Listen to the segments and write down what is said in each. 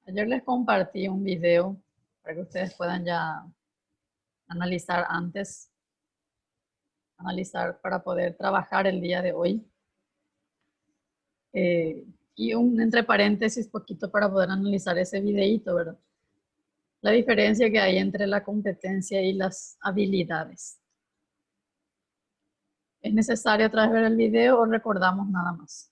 Ayer les compartí un video para que ustedes puedan ya analizar antes, analizar para poder trabajar el día de hoy. Y un entre paréntesis poquito para poder analizar ese videíto, ¿verdad? La diferencia que hay entre la competencia y las habilidades. ¿Es necesario otra vez ver el video o recordamos nada más?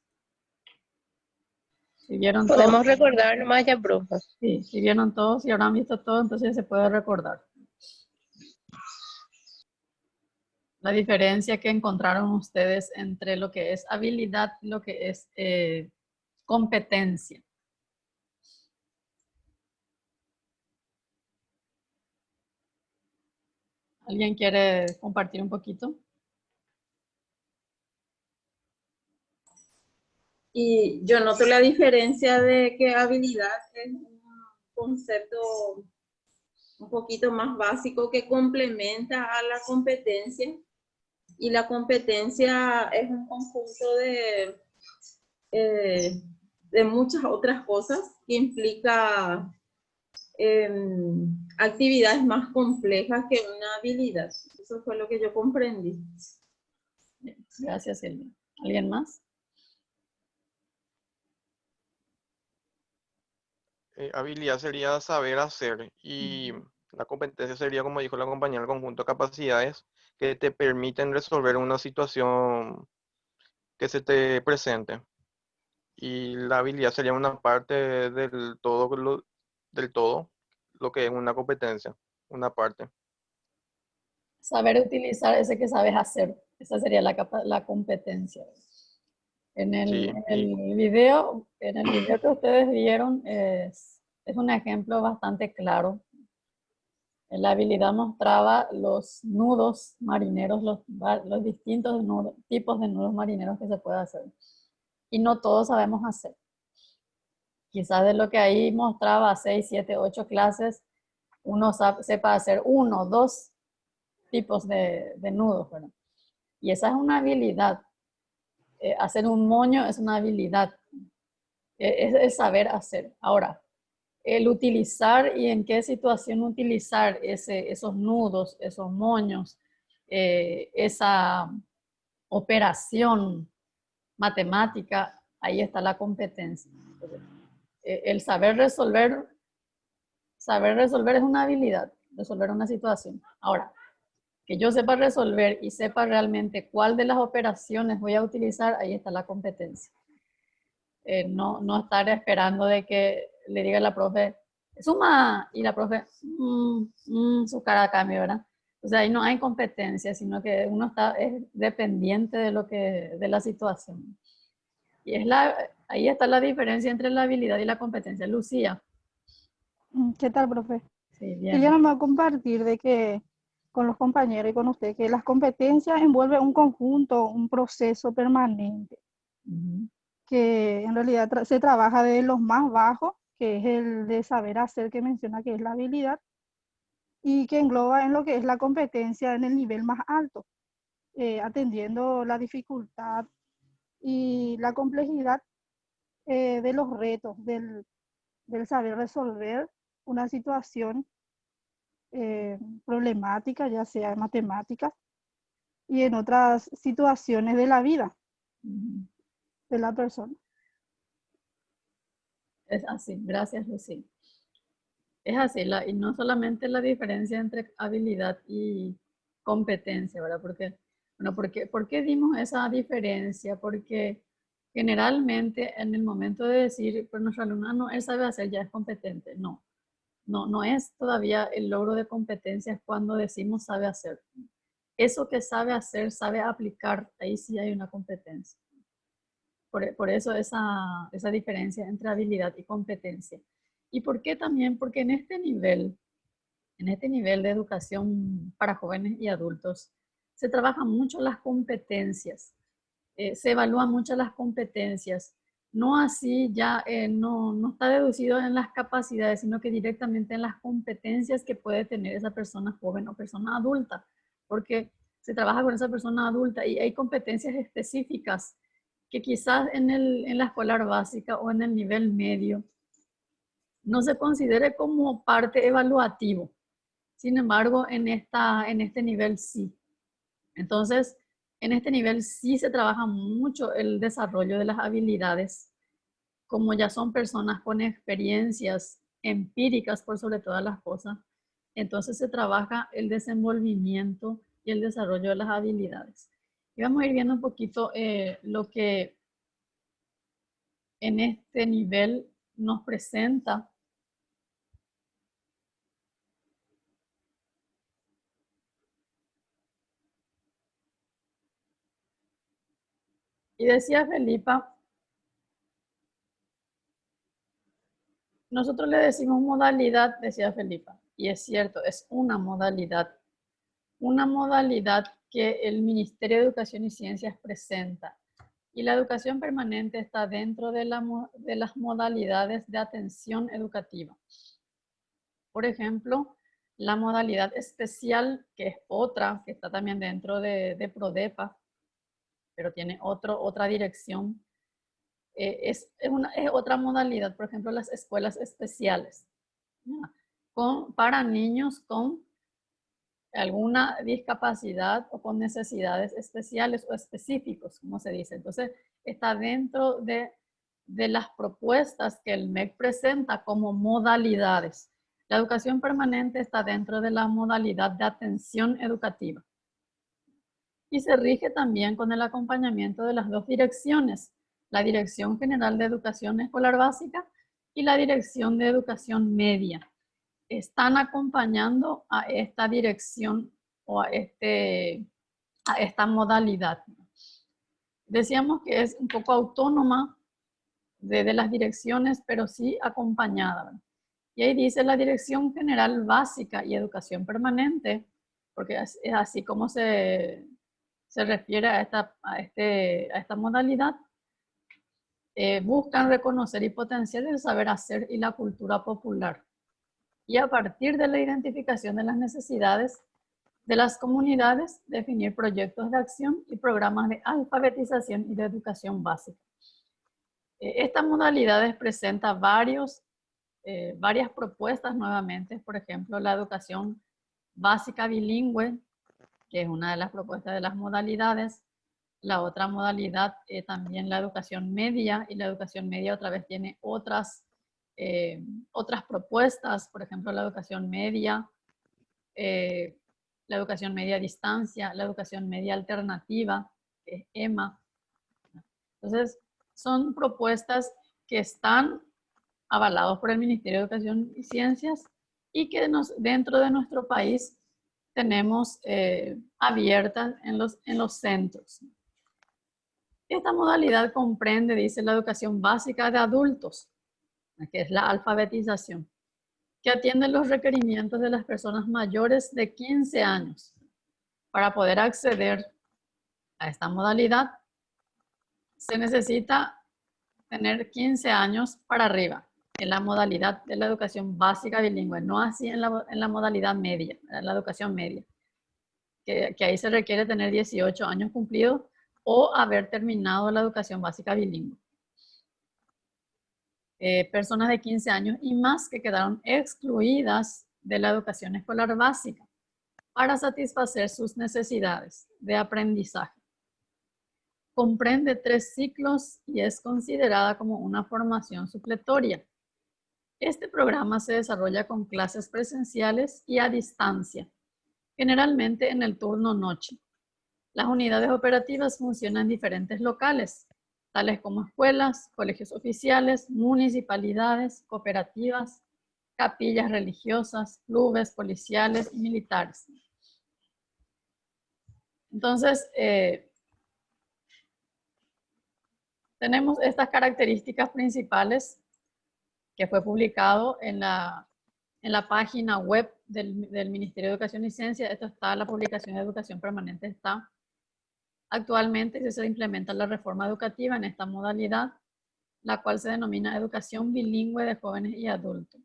Si vieron Podemos todo, recordar nomás ya, profe. sí, si vieron todo, si habrán visto todo, entonces ya se puede recordar. La diferencia que encontraron ustedes entre lo que es habilidad y lo que es competencia. ¿Alguien quiere compartir un poquito? Y yo noto la diferencia de que habilidad es un concepto un poquito más básico que complementa a la competencia. Y la competencia es un conjunto de muchas otras cosas que implica actividades más complejas que una habilidad. Eso fue lo que yo comprendí. Gracias, Silvia. ¿Alguien más? Habilidad sería saber hacer y la competencia sería, como dijo la compañera, el conjunto de capacidades que te permiten resolver una situación que se te presente. Y la habilidad sería una parte del todo, lo que es una competencia, una parte. Saber utilizar ese que sabes hacer. Esa sería la competencia. En el, Sí, en y el video, en el video que ustedes vieron es un ejemplo bastante claro. La habilidad mostraba los nudos marineros, los distintos tipos de nudos marineros que se puede hacer. Y no todos sabemos hacer. Quizás de lo que ahí mostraba 6, 7, 8 clases, uno sepa hacer 1, 2 tipos de nudos, ¿verdad? Y esa es una habilidad. Hacer un moño es una habilidad. Es saber hacer. Ahora, el utilizar y en qué situación utilizar esos nudos, esos moños, esa operación matemática, ahí está la competencia. El saber resolver es una habilidad, resolver una situación. Ahora, que yo sepa resolver y sepa realmente cuál de las operaciones voy a utilizar, ahí está la competencia. No estar esperando de que le diga a la profe, suma, y la profe, su cara cambia, ¿verdad? O sea, ahí no hay competencia, sino que uno es dependiente de la situación. Y ahí está la diferencia entre la habilidad y la competencia. Lucía. ¿Qué tal, profe? Sí, bien. Quería nomás compartir de que con los compañeros y con usted, que las competencias envuelven un conjunto, un proceso permanente, que en realidad se trabaja de los más bajos, que es el de saber hacer, que menciona que es la habilidad, y que engloba en lo que es la competencia en el nivel más alto, atendiendo la dificultad y la complejidad de los retos, del saber resolver una situación problemática, ya sea en matemáticas y en otras situaciones de la vida de la persona. Es así, gracias, Lucía. Es así, y no solamente la diferencia entre habilidad y competencia, ¿verdad? Porque, bueno, ¿por qué dimos esa diferencia? Porque generalmente en el momento de decir, pues nuestro alumno, no, él sabe hacer, ya es competente. No es todavía el logro de competencia cuando decimos sabe hacer. Eso que sabe hacer, sabe aplicar, ahí sí hay una competencia. Por eso esa diferencia entre habilidad y competencia. ¿Y por qué también? Porque en este nivel de educación para jóvenes y adultos, se trabajan mucho las competencias, se evalúan mucho las competencias, no así ya no está deducido en las capacidades, sino que directamente en las competencias que puede tener esa persona joven o persona adulta, porque se trabaja con esa persona adulta y hay competencias específicas que quizás en la escolar básica o en el nivel medio no se considere como parte evaluativo. Sin embargo, en este nivel sí. Entonces, en este nivel sí se trabaja mucho el desarrollo de las habilidades, como ya son personas con experiencias empíricas por sobre todas las cosas. Entonces se trabaja el desenvolvimiento y el desarrollo de las habilidades. Y vamos a ir viendo un poquito lo que en este nivel nos presenta. Y decía Felipa, nosotros le decimos modalidad, decía Felipa, y es cierto, es una modalidad que el Ministerio de Educación y Ciencias presenta. Y la educación permanente está dentro de las modalidades de atención educativa. Por ejemplo, la modalidad especial, que es otra, que está también dentro de PRODEPA, pero tiene otra dirección, es otra modalidad, por ejemplo, las escuelas especiales, para niños con alguna discapacidad o con necesidades especiales o específicos, como se dice. Entonces, está dentro de las propuestas que el MEC presenta como modalidades. La educación permanente está dentro de la modalidad de atención educativa. Y se rige también con el acompañamiento de las dos direcciones, la Dirección General de Educación Escolar Básica y la Dirección de Educación Media. Están acompañando a esta dirección o a esta modalidad. Decíamos que es un poco autónoma de las direcciones, pero sí acompañada. Y ahí dice la Dirección General Básica y Educación Permanente, porque es así como se refiere a esta modalidad. Buscan reconocer y potenciar el saber hacer y la cultura popular. Y a partir de la identificación de las necesidades de las comunidades, definir proyectos de acción y programas de alfabetización y de educación básica. Esta modalidad presenta varias propuestas nuevamente, por ejemplo, la educación básica bilingüe, que es una de las propuestas de las modalidades. La otra modalidad, también la educación media, y la educación media otra vez tiene otras propuestas, por ejemplo, la educación media a distancia, la educación media alternativa, que es EMA. Entonces, son propuestas que están avalados por el Ministerio de Educación y Ciencias y que dentro de nuestro país tenemos abiertas en los centros. Esta modalidad comprende, dice, la educación básica de adultos, que es la alfabetización, que atiende los requerimientos de las personas mayores de 15 años. Para poder acceder a esta modalidad, se necesita tener 15 años para arriba en la modalidad de la educación básica bilingüe, no así en la modalidad media, en la educación media, que ahí se requiere tener 18 años cumplidos o haber terminado la educación básica bilingüe. Personas de 15 años y más que quedaron excluidas de la educación escolar básica para satisfacer sus necesidades de aprendizaje. Comprende 3 ciclos y es considerada como una formación supletoria. Este programa se desarrolla con clases presenciales y a distancia, generalmente en el turno noche. Las unidades operativas funcionan en diferentes locales, tales como escuelas, colegios oficiales, municipalidades, cooperativas, capillas religiosas, clubes policiales y militares. Entonces, tenemos estas características principales que fue publicado en la página web del Ministerio de Educación y Ciencia. Esto está, la publicación de Educación Permanente está. Actualmente se implementa la reforma educativa en esta modalidad, la cual se denomina Educación Bilingüe de Jóvenes y Adultos.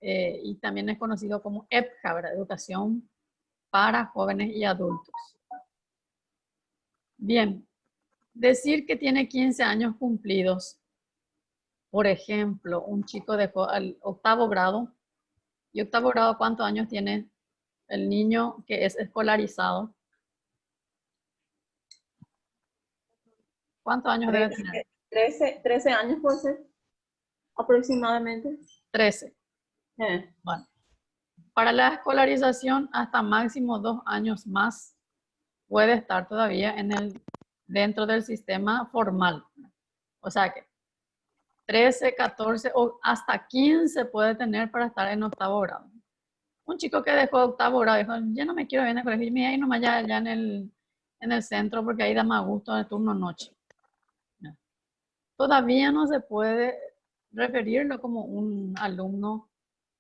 Y también es conocido como EPJA, ¿verdad? Educación para Jóvenes y Adultos. Bien, decir que tiene 15 años cumplidos Por ejemplo, un chico dejó al octavo grado. ¿Y octavo grado cuántos años tiene el niño que es escolarizado? ¿Cuántos años debe tener? 13 años puede ser, aproximadamente. 13. Bueno, para la escolarización hasta máximo 2 años más puede estar todavía dentro del sistema formal. O sea que 13, 14 o hasta 15 puede tener para estar en octavo grado. Un chico que dejó octavo grado dijo, yo no me quiero ir en el colegio, me voy a ir nomás allá en el centro porque ahí da más gusto el turno noche. No. Todavía no se puede referirlo como un alumno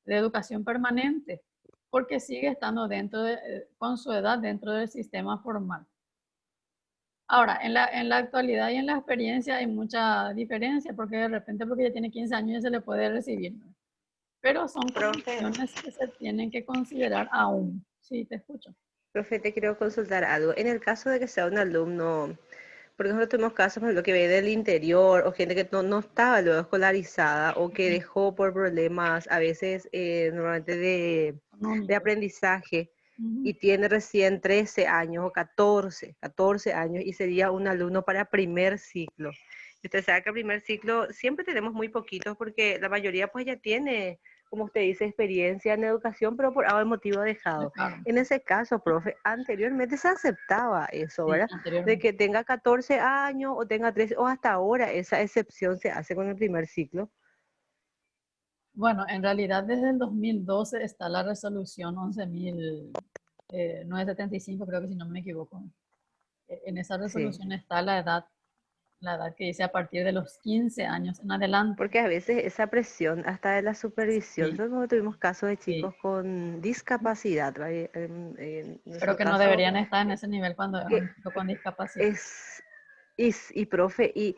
de educación permanente porque sigue estando con su edad dentro del sistema formal. Ahora, en la actualidad y en la experiencia hay mucha diferencia porque de repente porque ya tiene 15 años ya se le puede recibir, ¿no? Pero son condiciones que se tienen que considerar aún. Sí, te escucho. Profe, te quiero consultar algo. En el caso de que sea un alumno, por ejemplo, tenemos casos, por ejemplo, que viene del interior o gente que no estaba luego escolarizada o que dejó por problemas a veces normalmente de aprendizaje y tiene recién 13 años o 14 años y sería un alumno para primer ciclo. Y usted sabe que el primer ciclo siempre tenemos muy poquitos porque la mayoría pues ya tiene, como usted dice, experiencia en educación, pero por algún motivo ha dejado. Claro. En ese caso, profe, anteriormente se aceptaba eso, ¿verdad? Sí, De que tenga 14 años o tenga 13, o hasta ahora esa excepción se hace con el primer ciclo. Bueno, en realidad desde el 2012 está la resolución 11.975, creo que si no me equivoco. En esa resolución Sí. está la edad que dice a partir de los 15 años en adelante. Porque a veces esa presión hasta de la supervisión, Sí, nosotros tuvimos casos de sí. chicos con discapacidad, ¿verdad? En Pero nuestro que no caso, deberían estar en ese nivel cuando es que un chico con discapacidad. y profe, y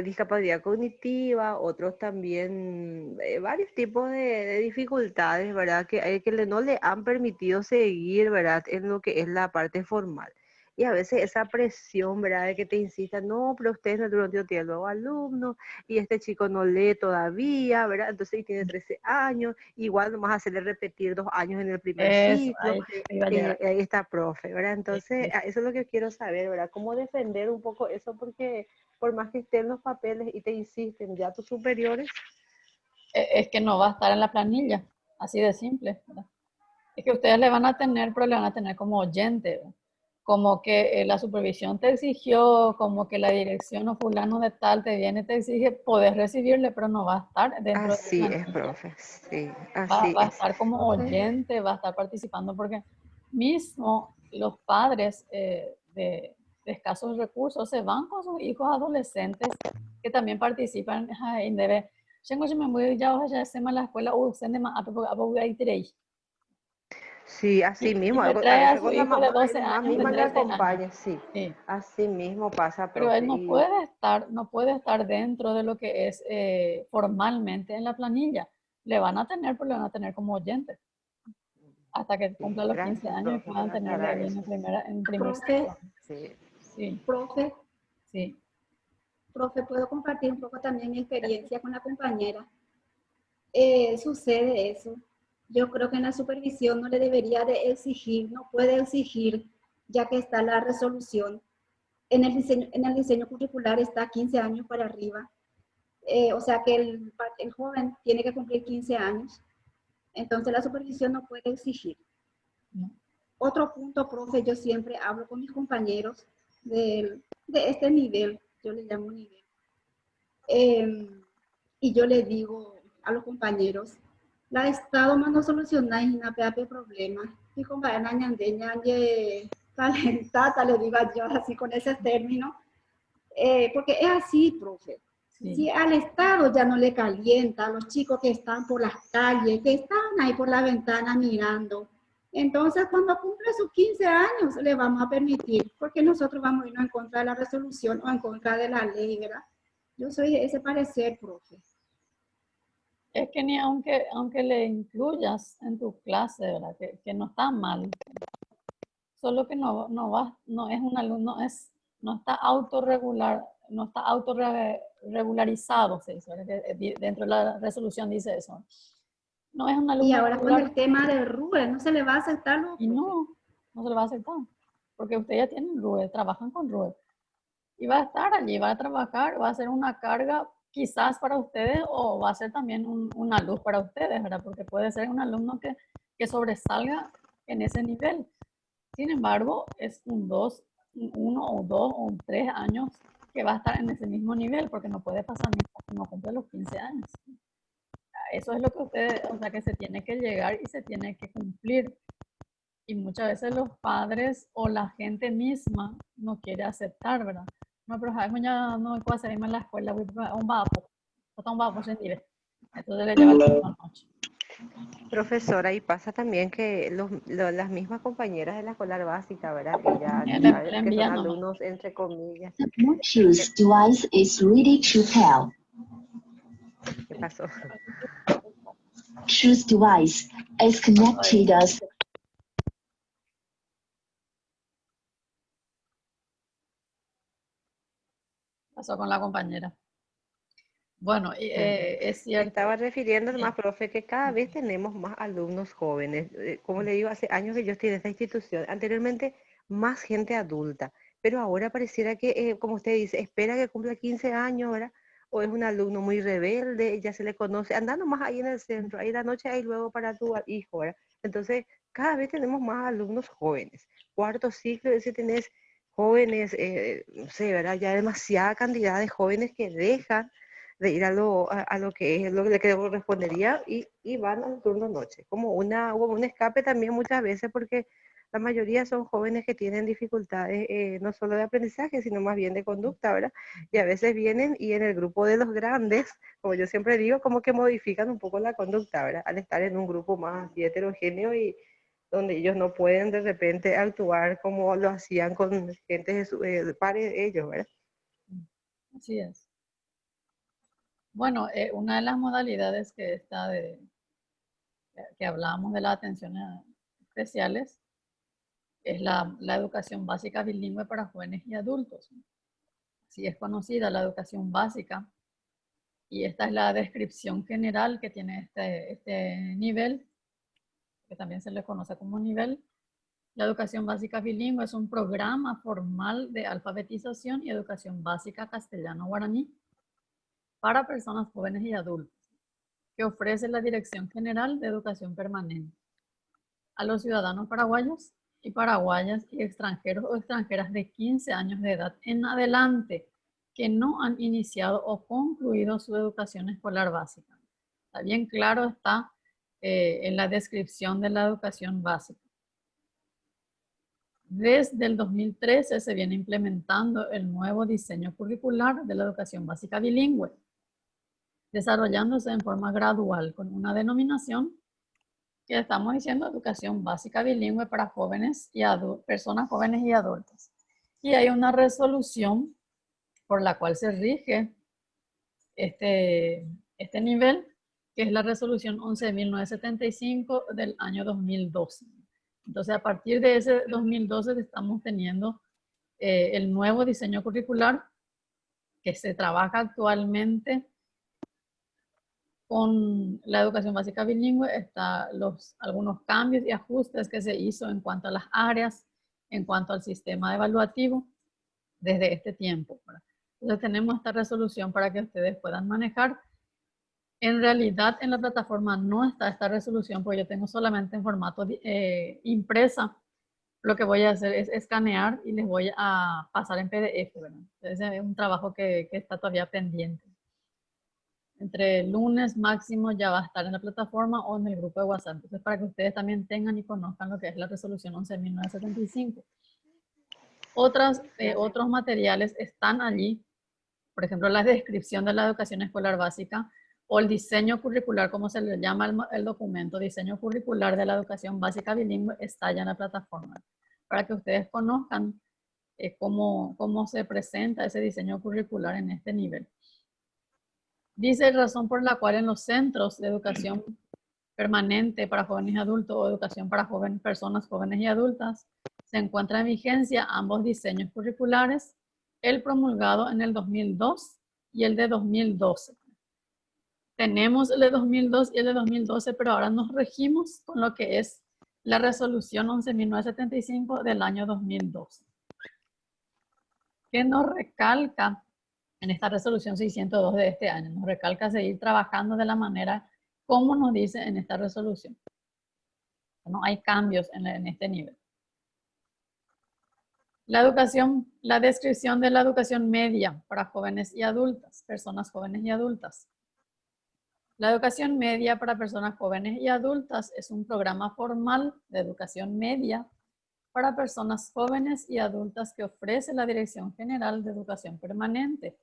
discapacidad cognitiva, otros también, varios tipos de dificultades, ¿verdad? Que no le han permitido seguir, ¿verdad? En lo que es la parte formal. Y a veces esa presión, ¿verdad? De que te insistan, no, pero usted no tiene el nuevo alumno, y este chico no lee todavía, ¿verdad? Entonces, y tiene 13 años, igual nomás hacerle repetir 2 años en el primer Eso, ciclo. ahí iba a llegar. Ahí está, profe, ¿verdad? Entonces, Sí. eso es lo que quiero saber, ¿verdad? ¿Cómo defender un poco eso? Porque por más que estén los papeles y te insisten ya tus superiores. Es que no va a estar en la planilla, así de simple, ¿verdad? Es que ustedes le van a tener, pero le van a tener como oyente, ¿verdad? Como que la supervisión te exigió, como que la dirección o fulano de tal te viene y te exige, podés recibirle, pero no va a estar dentro de la Así es, planilla. profe, sí, Va así a es. estar como oyente, va a estar participando, porque mismo los padres de escasos recursos se van con sus hijos adolescentes que también participan en debe. Tengo yo me voy ya a hacer la escuela o se me Sí, así y mismo, me a trae a veces su con la hijo de mamá, 12 la mamá años, de misma le 13 años. acompaña, sí, Sí. así mismo pasa, Pero él profe. no puede estar dentro de lo que es formalmente en la planilla. Le van a tener, pero le van a tener como oyente. Hasta que Sí, cumpla los 15 gracias, años y profe, por puedan tenerle aclarar ahí eso. en primer Profe, ciclo. Sí. Sí, profe, sí. profe, puedo compartir un poco también mi experiencia con la compañera. Sucede eso. Yo creo que en la supervisión no le debería de exigir, no puede exigir, ya que está la resolución. En el diseño curricular está 15 años para arriba. O sea que el joven tiene que cumplir 15 años. Entonces la supervisión no puede exigir. No. Otro punto, profe, yo siempre hablo con mis compañeros de este nivel, yo le llamo nivel. Y yo le digo a los compañeros, la Estado mando solucionar y na peape problema. Y como talentata, le digo yo así con ese término, porque es así, profe. Sí. Si al Estado ya no le calienta a los chicos que están por las calles, que están ahí por la ventana mirando, entonces cuando cumple sus 15 años le vamos a permitir, porque nosotros vamos a irnos en contra de la resolución o en contra de la ley, ¿verdad? Yo soy de ese parecer, profe. Es que ni aunque le incluyas en tu clase, ¿verdad? Que no está mal. Solo que no es un alumno, no está regularizado, se dice, dentro de la resolución dice eso. No es un alumno Y ahora con regular. el tema de RUE, ¿no se le va a aceptar? Y no se le va a aceptar, porque ustedes ya tienen RUE, trabajan con RUE. Y va a estar allí, va a trabajar, va a ser una carga quizás para ustedes o va a ser también una luz para ustedes, ¿verdad? Porque puede ser un alumno que sobresalga en ese nivel. Sin embargo, es uno o dos o 3 años que va a estar en ese mismo nivel, porque no puede pasar mientras que no cumple los 15 años. Eso es lo que ustedes, o sea, que se tiene que llegar y se tiene que cumplir. Y muchas veces los padres o la gente misma no quiere aceptar, ¿verdad? No, pero ya no puedo salirme a la escuela, voy a un vapo, sentir. Entonces le lleva la noche. Profesora, y pasa también que las mismas compañeras de la escuela básica, ¿verdad? Que ya Le sabes que son envían nomás. alumnos entre comillas. The Bluetooth device is ready to pair. ¿Qué pasó? Bluetooth device is connected as Pasó con la compañera. Bueno, es cierto. Estaba refiriendo más, profe, que cada vez tenemos más alumnos jóvenes. Como le digo, hace años que yo estoy en esta institución. Anteriormente, más gente adulta. Pero ahora pareciera que, como usted dice, espera que cumpla 15 años, ¿verdad? O es un alumno muy rebelde, ya se le conoce, andando más ahí en el centro, ahí la noche, ahí luego para tu hijo, ¿verdad? Entonces, cada vez tenemos más alumnos jóvenes. Cuarto ciclo, si tenés jóvenes, no sé, ¿verdad? Ya demasiada cantidad de jóvenes que dejan de ir a lo que es lo que le correspondería y van al turno noche, como un escape también muchas veces, porque la mayoría son jóvenes que tienen dificultades no solo de aprendizaje, sino más bien de conducta, ¿verdad? Y a veces vienen y en el grupo de los grandes, como yo siempre digo, como que modifican un poco la conducta, ¿verdad? Al estar en un grupo más heterogéneo y donde ellos no pueden de repente actuar como lo hacían con gente de su pares de ellos, ¿verdad? Así es. Bueno, una de las modalidades que hablábamos de las atenciones especiales es la educación básica bilingüe para jóvenes y adultos. Así es conocida la educación básica, y esta es la descripción general que tiene este nivel, que también se le conoce como nivel. La educación básica bilingüe es un programa formal de alfabetización y educación básica castellano-guaraní para personas jóvenes y adultas, que ofrece la Dirección General de Educación Permanente a los ciudadanos paraguayos y paraguayas y extranjeros o extranjeras de 15 años de edad en adelante que no han iniciado o concluido su educación escolar básica. Está bien claro, está en la descripción de la educación básica. Desde el 2013 se viene implementando el nuevo diseño curricular de la educación básica bilingüe, desarrollándose en forma gradual con una denominación que estamos diciendo educación básica bilingüe para jóvenes y personas jóvenes y adultas. Y hay una resolución por la cual se rige este nivel, que es la resolución 11.975 del año 2012. Entonces, a partir de ese 2012 estamos teniendo el nuevo diseño curricular que se trabaja actualmente con la educación básica bilingüe. Está algunos cambios y ajustes que se hizo en cuanto a las áreas, en cuanto al sistema evaluativo desde este tiempo. Entonces tenemos esta resolución para que ustedes puedan manejar. En realidad en la plataforma no está esta resolución, porque yo tengo solamente en formato impresa. Lo que voy a hacer es escanear y les voy a pasar en PDF, ¿verdad? Entonces es un trabajo que está todavía pendiente. Entre lunes máximo ya va a estar en la plataforma o en el grupo de WhatsApp. Entonces, para que ustedes también tengan y conozcan lo que es la resolución 11.975. Otros materiales están allí, por ejemplo, la descripción de la educación escolar básica o el diseño curricular, como se le llama el documento, diseño curricular de la educación básica bilingüe, está ya en la plataforma, para que ustedes conozcan cómo se presenta ese diseño curricular en este nivel. Dice razón por la cual en los centros de educación permanente para jóvenes y adultos o educación para personas jóvenes y adultas se encuentra en vigencia ambos diseños curriculares, el promulgado en el 2002 y el de 2012. Tenemos el de 2002 y el de 2012, pero ahora nos regimos con lo que es la resolución 11.975 del año 2012, que nos recalca en esta resolución 602 de este año, nos recalca seguir trabajando de la manera como nos dice en esta resolución. No hay cambios en este nivel. La descripción de la educación media para jóvenes y adultas, personas jóvenes y adultas. La educación media para personas jóvenes y adultas es un programa formal de educación media para personas jóvenes y adultas que ofrece la Dirección General de Educación Permanente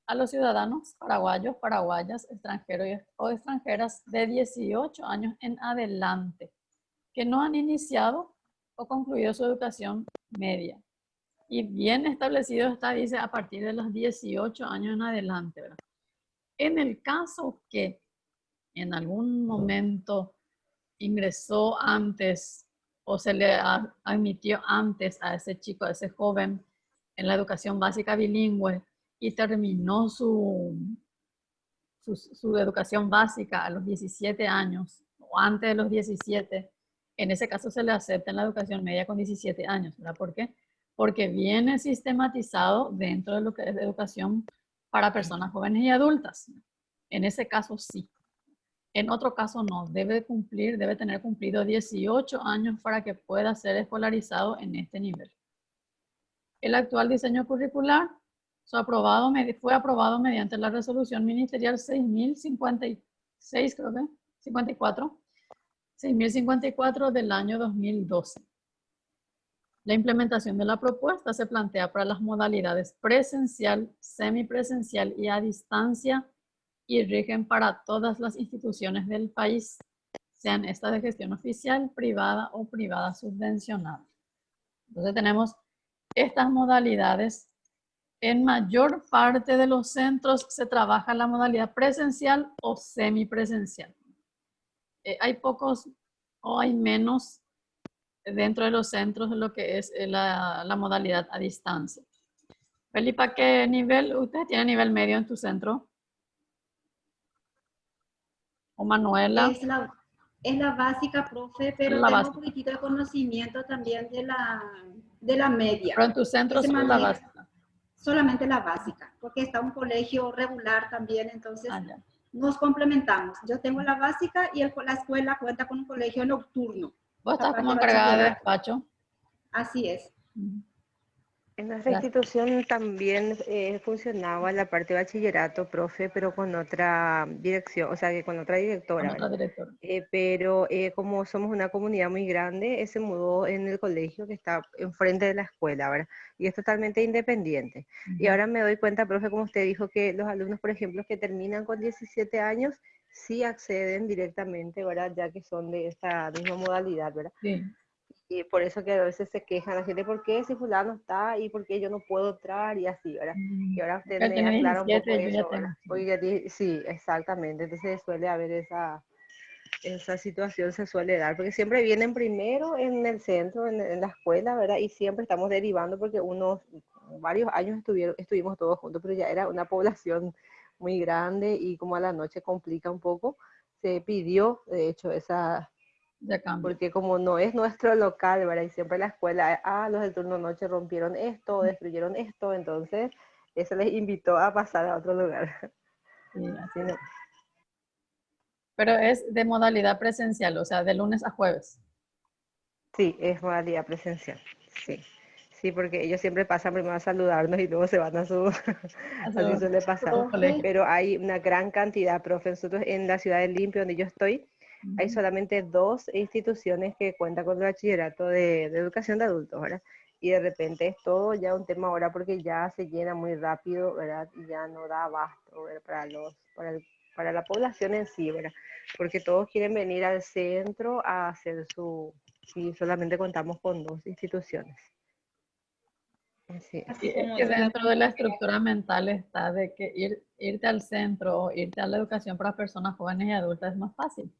a los ciudadanos paraguayos, paraguayas, extranjeros o extranjeras de 18 años en adelante, que no han iniciado o concluido su educación media. Y bien establecido está, dice, a partir de los 18 años en adelante, ¿verdad? En el caso que en algún momento ingresó antes o se le admitió antes a ese chico, a ese joven en la educación básica bilingüe y terminó su educación básica a los 17 años o antes de los 17, en ese caso se le acepta en la educación media con 17 años, ¿verdad? ¿Por qué? Porque viene sistematizado dentro de lo que es educación para personas jóvenes y adultas. En ese caso sí. En otro caso no, debe tener cumplido 18 años para que pueda ser escolarizado en este nivel. El actual diseño curricular fue aprobado mediante la resolución ministerial 6054 del año 2012. La implementación de la propuesta se plantea para las modalidades presencial, semipresencial y a distancia y rigen para todas las instituciones del país, sean estas de gestión oficial, privada o privada subvencionada. Entonces tenemos estas modalidades. En mayor parte de los centros se trabaja la modalidad presencial o semipresencial. Hay pocos o hay menos dentro de los centros de lo que es la modalidad a distancia. Felipa, ¿qué nivel? ¿Usted tiene nivel medio en tu centro? ¿O Manuela? Es la básica, profe, pero la tengo básica. un poquitito de conocimiento también de la media. Pero en tu centro solo la básica. Solamente la básica, porque está un colegio regular también, entonces nos complementamos. Yo tengo la básica y la escuela cuenta con un colegio nocturno. ¿Vos estás como encargada de despacho? Así es. En nuestra institución también funcionaba la parte de bachillerato, profe, pero con otra dirección, o sea, que con otra directora. Con otra directora. Pero como somos una comunidad muy grande, se mudó en el colegio que está enfrente de la escuela, ¿verdad? Y es totalmente independiente. Y ahora me doy cuenta, profe, como usted dijo, que los alumnos, por ejemplo, que terminan con 17 años, sí acceden directamente, ¿verdad? Ya que son de esta misma modalidad, ¿verdad? Sí. Y por eso que a veces se quejan la gente, ¿por qué si fulano está y por qué yo no puedo entrar? Y así, ¿verdad? Y ahora usted me aclara un poco eso, ¿verdad? Oye, sí, exactamente. Entonces suele haber esa situación, se suele dar, porque siempre vienen primero en el centro, en la escuela, ¿verdad? Y siempre estamos derivando porque varios años estuvimos todos juntos, pero ya era una población muy grande y como a la noche complica un poco, se pidió, de hecho, porque como no es nuestro local, ¿verdad? Y siempre la escuela, los del turno noche rompieron esto, destruyeron esto, entonces eso les invitó a pasar a otro lugar. Sí, así es. Pero es de modalidad presencial, o sea, de lunes a jueves. Sí, es modalidad presencial, sí. Sí, porque ellos siempre pasan primero a saludarnos y luego se van a su... Así suele pasar. Pero hay una gran cantidad, profe. Nosotros en la ciudad de Limpio, donde yo estoy, hay solamente 2 instituciones que cuentan con el bachillerato de educación de adultos, ¿verdad? Y de repente es todo ya un tema ahora porque ya se llena muy rápido, ¿verdad? Y ya no da abasto, ¿verdad? Para la población en sí, ¿verdad? Porque todos quieren venir al centro a hacer y solamente contamos con 2 instituciones. Así es que dentro de la estructura mental está de que irte al centro o irte a la educación para personas jóvenes y adultas es más fácil.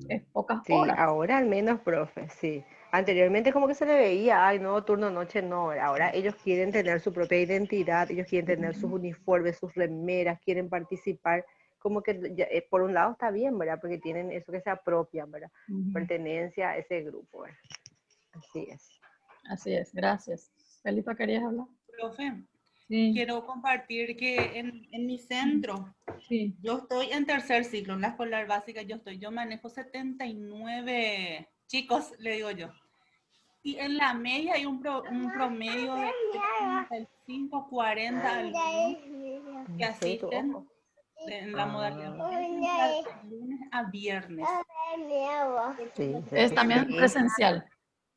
Es pocas horas. Sí, ahora al menos, profe, sí. Anteriormente como que se le veía, ay, no, turno noche no, ahora ellos quieren tener su propia identidad, ellos quieren tener sus uniformes, sus remeras, quieren participar, como que por un lado está bien, ¿verdad? Porque tienen eso que se apropian, ¿verdad? Pertenencia a ese grupo, ¿verdad? Así es. Así es, gracias. Felipa, ¿querías hablar? Profe, Sí, quiero compartir que en mi centro, sí. yo estoy en tercer ciclo, en la escolar básica yo manejo 79 chicos, le digo yo. Y en la media hay un promedio de 35, 40 alumnos que asisten en la modalidad presencial de lunes a viernes. Sí, Es también presencial.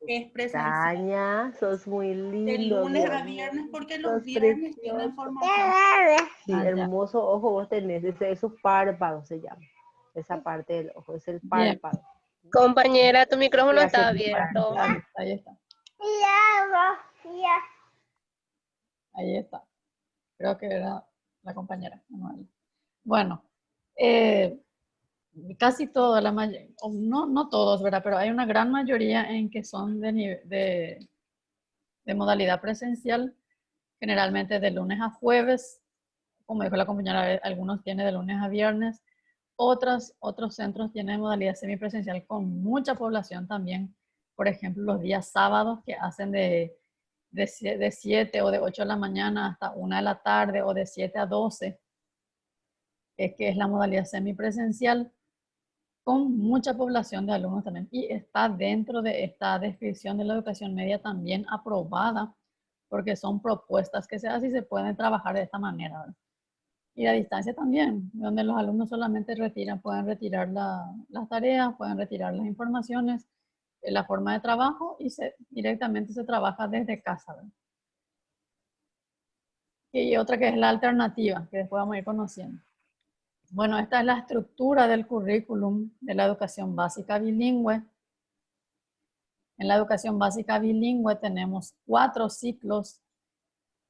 Es presencial. Tania, sos muy De lindo. lunes mi a amor. viernes, porque los Sos viernes tienen precioso. formación. Sí, Ah, ya. hermoso ojo vos tenés, esos párpados se llama. Esa parte del ojo, es el Bien. párpado. Compañera, tu micrófono Gracias, está abierto. Ahí está. Ahí está. Creo que era la compañera Manuela. Bueno, casi todos, no todos, ¿verdad? Pero hay una gran mayoría en que son de modalidad presencial, generalmente de lunes a jueves, como dijo la compañera, algunos tienen de lunes a viernes, otros centros tienen modalidad semipresencial con mucha población también, por ejemplo, los días sábados que hacen de 7 o de 8 de la mañana hasta 1 de la tarde o de 7 a 12, que es la modalidad semipresencial, con mucha población de alumnos también. Y está dentro de esta descripción de la educación media también aprobada, porque son propuestas que se hacen y se pueden trabajar de esta manera, ¿verdad? Y la distancia también, donde los alumnos solamente pueden retirar las tareas, pueden retirar las informaciones, la forma de trabajo y directamente se trabaja desde casa, ¿verdad? Y otra que es la alternativa, que después vamos a ir conociendo. Bueno, esta es la estructura del currículum de la educación básica bilingüe. En la educación básica bilingüe tenemos 4 ciclos,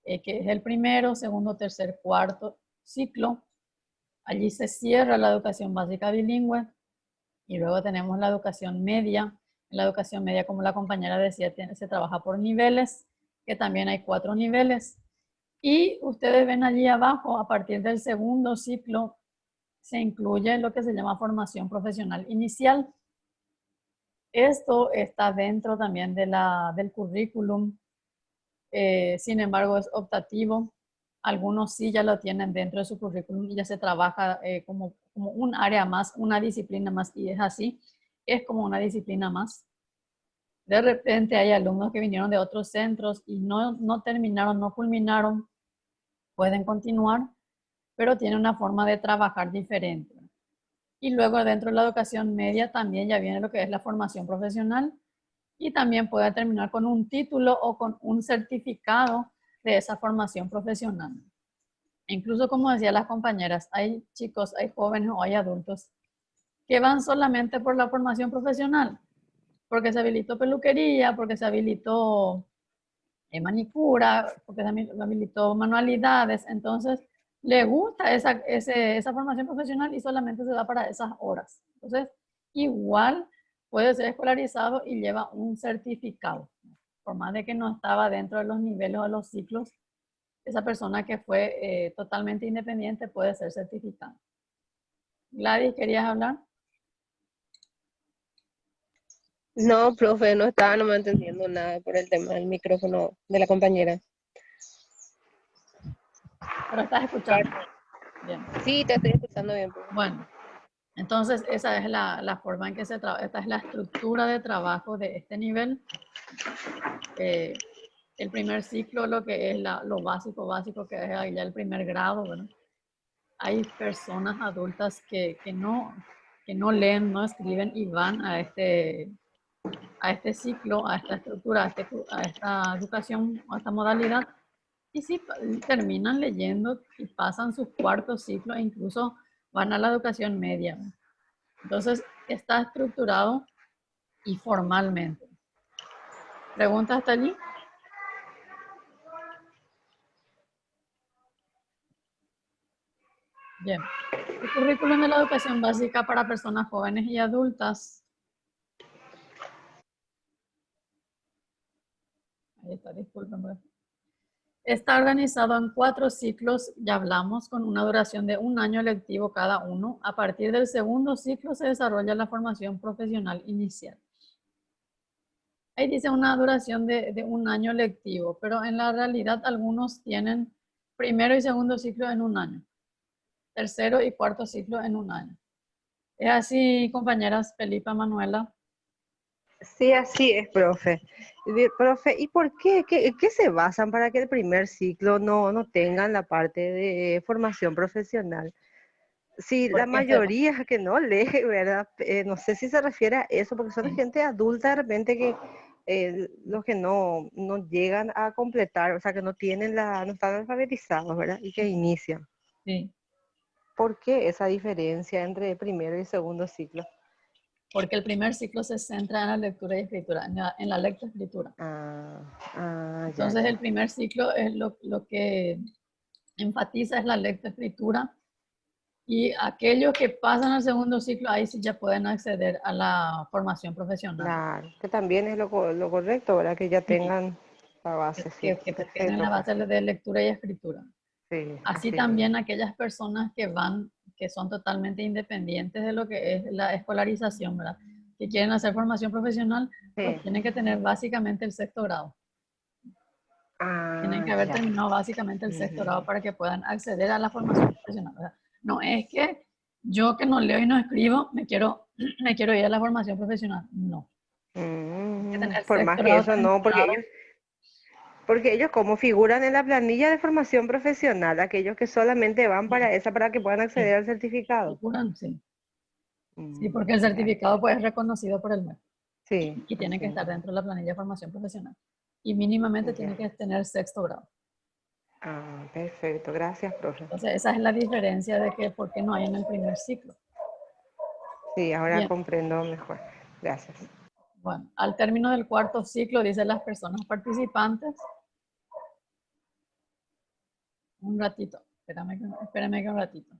que es el primero, segundo, tercer, cuarto ciclo. Allí se cierra la educación básica bilingüe y luego tenemos la educación media. En la educación media, como la compañera decía, se trabaja por niveles, que también hay 4 niveles. Y ustedes ven allí abajo, a partir del segundo ciclo, se incluye lo que se llama formación profesional inicial. Esto está dentro también del currículum, sin embargo es optativo. Algunos sí ya lo tienen dentro de su currículum y ya se trabaja como un área más, una disciplina más, y es así, es como una disciplina más. De repente hay alumnos que vinieron de otros centros y no terminaron, no culminaron, pueden continuar, pero tienen una forma de trabajar diferente. Y luego dentro de la educación media también ya viene lo que es la formación profesional y también puede terminar con un título o con un certificado de esa formación profesional. Incluso, como decían las compañeras, hay chicos, hay jóvenes o hay adultos que van solamente por la formación profesional, porque se habilitó peluquería, porque se habilitó manicura, porque se habilitó manualidades, entonces le gusta esa formación profesional y solamente se da para esas horas. Entonces, igual puede ser escolarizado y lleva un certificado. Por más de que no estaba dentro de los niveles o los ciclos, esa persona que fue totalmente independiente puede ser certificada. Gladys, ¿querías hablar? No, profe, no me entendiendo nada por el tema del micrófono de la compañera. Pero estás escuchando. Bien. Sí, te estoy escuchando bien, profe. Bueno, entonces esa es la forma en que se trabaja. Esta es la estructura de trabajo de este nivel. El primer ciclo, lo que es lo básico, que es ya el primer grado, ¿verdad? Hay personas adultas que no leen, no escriben y van a este ciclo, a esta estructura, a esta educación, a esta modalidad, y si terminan leyendo y pasan sus cuartos ciclos e incluso van a la educación media. Entonces, está estructurado y formalmente. ¿Preguntas hasta allí? Bien. El currículum de la educación básica para personas jóvenes y adultas Ahí está, disculpen. Está organizado en 4 ciclos, ya hablamos, con una duración de 1 año lectivo cada uno. A partir del segundo ciclo se desarrolla la formación profesional inicial. Ahí dice una duración de 1 año lectivo, pero en la realidad algunos tienen primero y segundo ciclo en 1 año, tercero y cuarto ciclo en 1 año. ¿Es así, compañeras Felipa, Manuela? Sí, así es, profe. Profe, ¿y por qué? ¿Qué se basan para que el primer ciclo no tengan la parte de formación profesional? Sí, la Porque mayoría que no lee, ¿verdad? No sé si se refiere a eso, porque son sí, gente adulta de repente que los que no llegan a completar, o sea, que no tienen no están alfabetizados, ¿verdad? Y que inician. sí, ¿Por qué esa diferencia entre primero y segundo ciclo? porque el primer ciclo se centra en la lectura y escritura, en la lectoescritura. Ya, Entonces ya. el primer ciclo es lo que enfatiza es la lectoescritura, y aquellos que pasan al segundo ciclo, ahí sí ya pueden acceder a la formación profesional. Claro, que también es lo correcto, ¿verdad? Que ya Sí, tengan la base, sí. que tienen Perfecto, la base profe. de lectura y escritura. Sí, Así así también mismo. aquellas personas que son totalmente independientes de lo que es la escolarización, ¿verdad? Que quieren hacer formación profesional, pues Sí. tienen que tener básicamente el 6º grado. Tienen Ah, que haber ya. terminado básicamente el 6º grado Ujú. para que puedan acceder a la formación profesional, ¿verdad? No es que yo que no leo y no escribo, me quiero ir a la formación profesional. No. Hay que tener Por más 6º que grado eso no, terminado. porque ellos como figuran en la planilla de formación profesional, aquellos que solamente van Sí, para esa para que puedan sí, acceder al certificado. figuran, sí. Sí, porque el Ya, ya. certificado pues, es reconocido por el MEP Sí, y tiene así que estar mismo. dentro de la planilla de formación profesional. Y mínimamente Ya. tiene que tener 6º grado. Ah, perfecto. Gracias, profe. Entonces, esa es la diferencia de que por qué no hay en el primer ciclo. Sí, ahora Bien, comprendo mejor. Gracias. bueno, al término del 4º ciclo, dicen las personas participantes, un ratito, espérame que un ratito.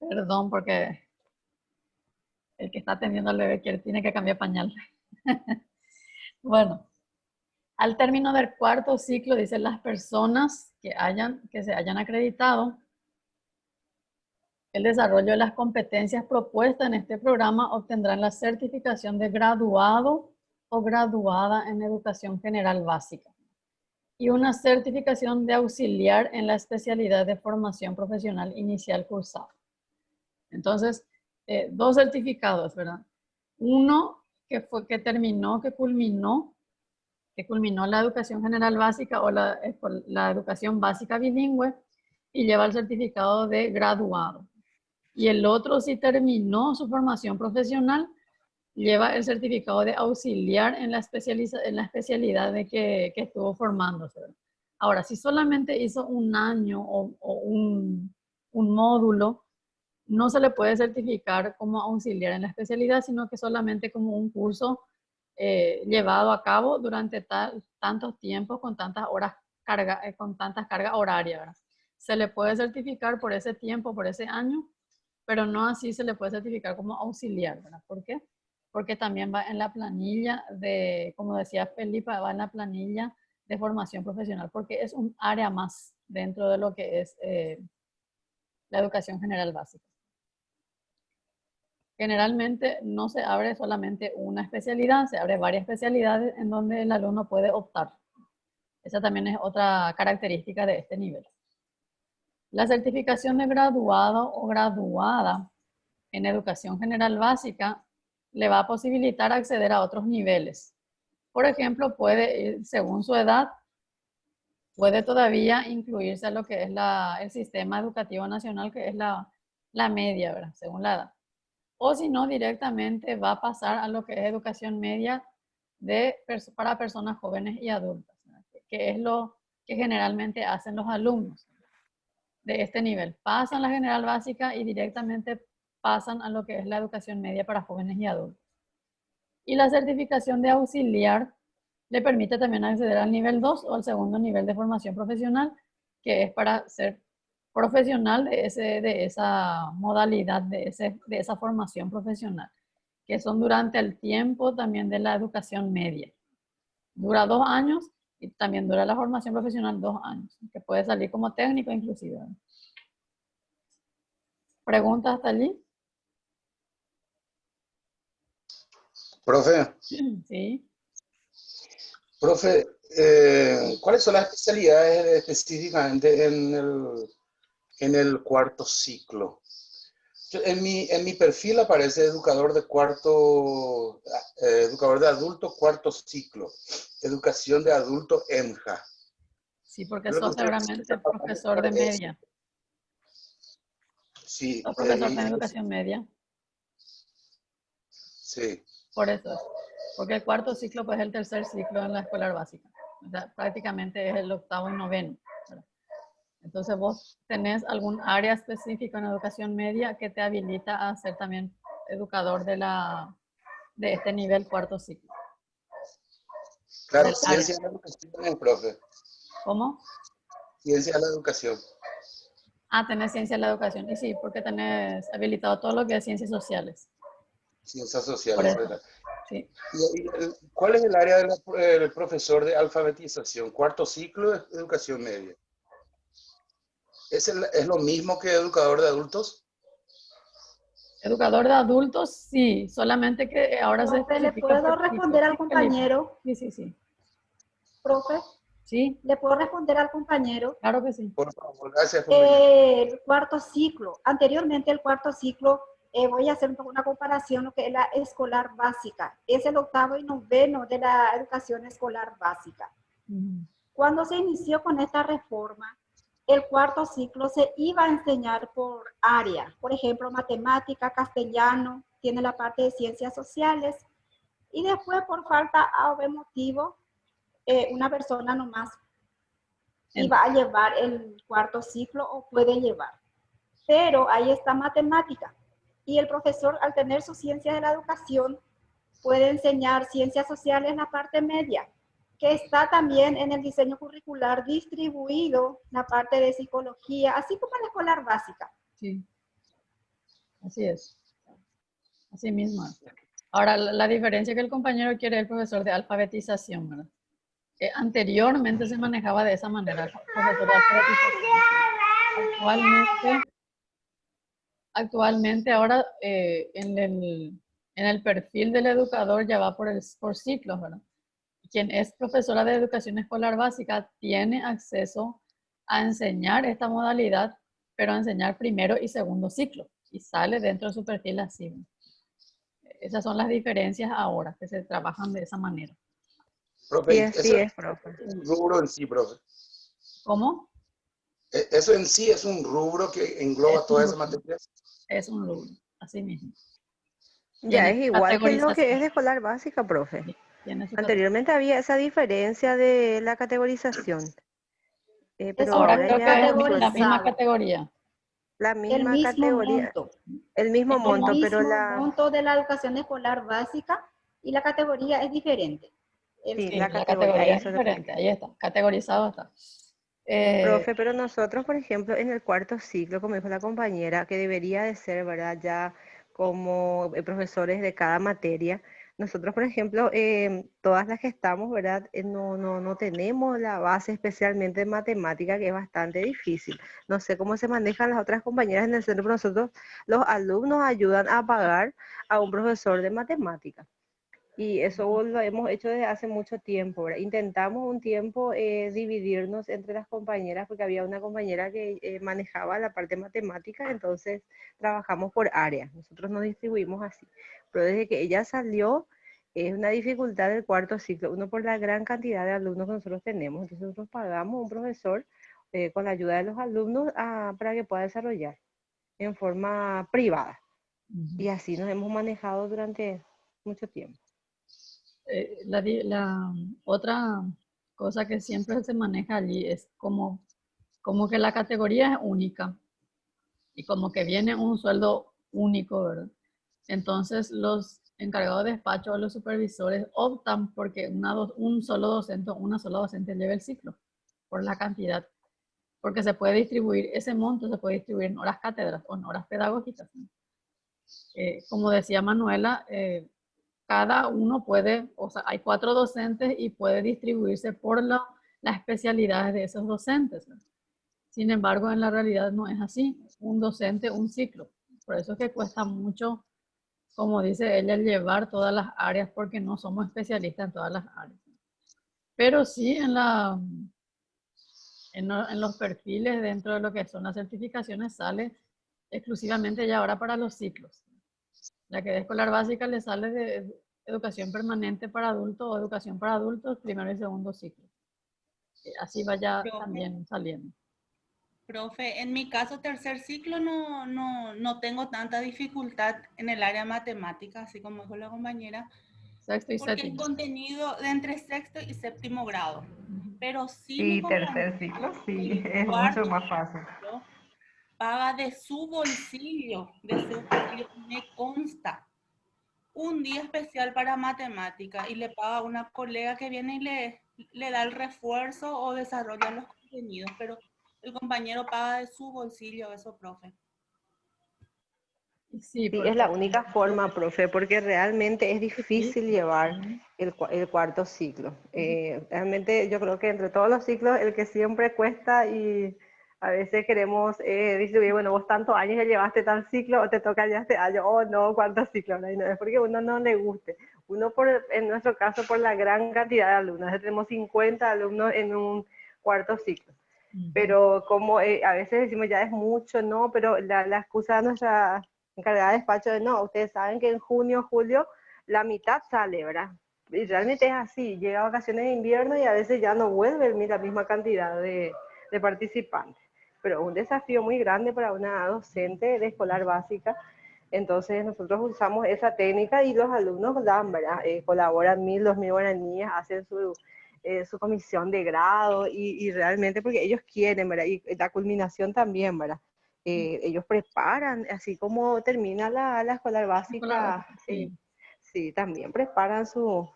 Perdón, porque el que está atendiendo al bebé tiene que cambiar pañal. Bueno, al término del 4º ciclo, dicen las personas que se hayan acreditado el desarrollo de las competencias propuestas en este programa obtendrán la certificación de graduado o graduada en educación general básica y una certificación de auxiliar en la especialidad de formación profesional inicial cursada. Entonces, 2 certificados, ¿verdad? Uno que culminó la educación general básica o la educación básica bilingüe y lleva el certificado de graduado. Y el otro, si terminó su formación profesional, lleva el certificado de auxiliar en la especialidad de que estuvo formándose. Ahora, si solamente hizo 1 año o un módulo, no se le puede certificar como auxiliar en la especialidad, sino que solamente como un curso llevado a cabo durante tantos tiempos con tantas horas con tantas cargas horarias, ¿verdad? Se le puede certificar por ese tiempo, por ese año, pero no así se le puede certificar como auxiliar, ¿verdad? ¿Por qué? Porque también va en la planilla como decía Felipa, va en la planilla de formación profesional, porque es un área más dentro de lo que es la educación general básica. Generalmente no se abre solamente una especialidad, se abre varias especialidades en donde el alumno puede optar. Esa también es otra característica de este nivel. La certificación de graduado o graduada en educación general básica le va a posibilitar acceder a otros niveles. Por ejemplo, según su edad, puede todavía incluirse a lo que es el sistema educativo nacional, que es la media, ¿verdad? Según la edad. O si no, directamente va a pasar a lo que es educación media para personas jóvenes y adultas, ¿verdad? Que es lo que generalmente hacen los alumnos de este nivel. Pasan la general básica y directamente pasan a lo que es la educación media para jóvenes y adultos. Y la certificación de auxiliar le permite también acceder al nivel 2 o al segundo nivel de formación profesional, que es para ser profesional de esa modalidad, de esa formación profesional, que son durante el tiempo también de la educación media. Dura 2 años y también dura la formación profesional 2 años, que puede salir como técnico inclusive. ¿Preguntas hasta allí? Profe, Sí. profe, ¿cuáles son las especialidades específicamente en el cuarto ciclo? En mi perfil aparece educador educador de adulto cuarto ciclo, educación de adulto EMJA. Sí, porque sos seguramente profesor de media. Sí. Sos profesor de educación media. Sí. Por eso es. Porque el cuarto ciclo pues es el tercer ciclo en la escolar básica. O sea, prácticamente es el 8º y 9º. ¿Verdad? Entonces vos tenés algún área específica en educación media que te habilita a ser también educador de este nivel cuarto ciclo. Claro, ciencia de la educación, profe. ¿Cómo? Ciencia de la educación. Ah, tenés ciencia de la educación. Y sí, porque tenés habilitado todo lo que es ciencias sociales. Ciencias sociales, Por eso, ¿verdad? sí. ¿Cuál es el área del profesor de alfabetización? Cuarto ciclo de educación media. ¿Es lo mismo que educador de adultos? Educador de adultos, sí, solamente que ahora se Profe, ¿le especifica. puedo responder al compañero? Sí. Profe, Sí. ¿le puedo responder al compañero? Claro que sí. Por favor, gracias. El cuarto ciclo. Anteriormente el cuarto ciclo, voy a hacer un poco una comparación, lo que es la escolar básica. Es el 8º y 9º de la educación escolar básica. Cuando se inició con esta reforma, el cuarto ciclo se iba a enseñar por área. Por ejemplo, matemática, castellano, tiene la parte de ciencias sociales. Y después, por falta de motivo, una persona nomás iba a llevar el cuarto ciclo o puede llevar. Pero ahí está matemática. Y el profesor, al tener su ciencia de la educación, puede enseñar ciencias sociales en la parte media, que está también en el diseño curricular distribuido, la parte de psicología, así como en la escolar básica. Sí, así es. Así mismo. Ahora, la diferencia que el compañero quiere es el profesor de alfabetización, ¿verdad? Anteriormente se manejaba de esa manera, profesor de alfabetización. Actualmente ahora en el perfil del educador ya va por ciclos, ¿verdad? Quien es profesora de educación escolar básica tiene acceso a enseñar esta modalidad, pero a enseñar primero y segundo ciclo, y sale dentro de su perfil así, ¿verdad? Esas son las diferencias ahora, que se trabajan de esa manera. Profe, Sí, así es, profe. Un rubro en sí, profe. ¿Cómo? Eso en sí es un rubro que engloba todas esas materias. Es un rubro, así mismo. Ya es igual que lo que es de categorización. escolar básica, profe. Tiene su Anteriormente había esa diferencia de la categorización. Pero ahora ahora creo ya que es es la misma categorizado. categoría. la misma mismo categoría, monto. el mismo monto, El pero mismo la, monto de la educación escolar básica y la categoría es diferente. sí, Sí, la la categoría, categoría es eso diferente, ahí está, categorizado está. profe, pero nosotros, por ejemplo, en el cuarto ciclo, como dijo la compañera, que debería de ser, ¿verdad? Ya como profesores de cada materia, nosotros, por ejemplo, todas las que estamos, ¿verdad? No tenemos la base especialmente en matemática, que es bastante difícil. No sé cómo se manejan las otras compañeras en el centro, pero nosotros, los alumnos ayudan a pagar a un profesor de matemática. Y eso lo hemos hecho desde hace mucho tiempo, ¿verdad? Intentamos un tiempo dividirnos entre las compañeras porque había una compañera que manejaba la parte matemática, entonces trabajamos por áreas, nosotros nos distribuimos así. Pero desde que ella salió, es una dificultad del cuarto ciclo, uno por la gran cantidad de alumnos que nosotros tenemos, entonces nosotros pagamos un profesor con la ayuda de los alumnos para que pueda desarrollar en forma privada. Y así nos hemos manejado durante mucho tiempo. La otra cosa que siempre se maneja allí es como que la categoría es única y como que viene un sueldo único, ¿verdad? Entonces los encargados de despacho o los supervisores optan porque un solo docente o una sola docente lleve el ciclo por la cantidad, porque se puede distribuir, ese monto se puede distribuir en horas cátedras o en horas pedagógicas. Como decía Manuela, cada uno puede, o sea, hay 4 docentes y puede distribuirse por las especialidades de esos docentes. Sin embargo, en la realidad no es así. Un docente, un ciclo. Por eso es que cuesta mucho, como dice ella, llevar todas las áreas porque no somos especialistas en todas las áreas. Pero sí en los perfiles dentro de lo que son las certificaciones sale exclusivamente ya ahora para los ciclos. La que es escolar básica le sale de educación permanente para adultos o educación para adultos, primero y segundo ciclo. Así vaya también saliendo. Profe, en mi caso, tercer ciclo no tengo tanta dificultad en el área matemática, así como dijo la compañera, sexto y porque séptimo. es contenido de entre sexto y séptimo grado. Pero sí, Sí, tercer ciclo, sí, es mucho más fácil. Paga de su bolsillo, me consta, un día especial para matemática y le paga a una colega que viene y le da el refuerzo o desarrolla los contenidos, pero el compañero paga de su bolsillo eso, profe. Sí, Sí, es la única forma, profe, porque realmente es difícil llevar el cuarto ciclo. Realmente yo creo que entre todos los ciclos, el que siempre cuesta y a veces queremos distribuir, bueno, vos tantos años ya llevaste tal ciclo o te toca ya este año, oh no, cuántos ciclos, ¿no? Y no es porque uno no le guste. Uno, en nuestro caso, por la gran cantidad de alumnos, tenemos 50 alumnos en un cuarto ciclo. Pero como a veces decimos ya es mucho, no, pero la excusa de nuestra encargada de despacho de no, ustedes saben que en junio, julio, la mitad sale, ¿verdad? Y realmente es así, llega vacaciones de invierno y a veces ya no vuelve la misma cantidad de participantes. Pero un desafío muy grande para una docente de escolar básica. Entonces nosotros usamos esa técnica y los alumnos dan, ¿verdad? Colaboran 1000, 2000 guaraníes, hacen su comisión de grado y realmente porque ellos quieren, ¿verdad? Y la culminación también, ¿verdad? Ellos preparan, así como termina la escolar básica, sí. Sí, también preparan su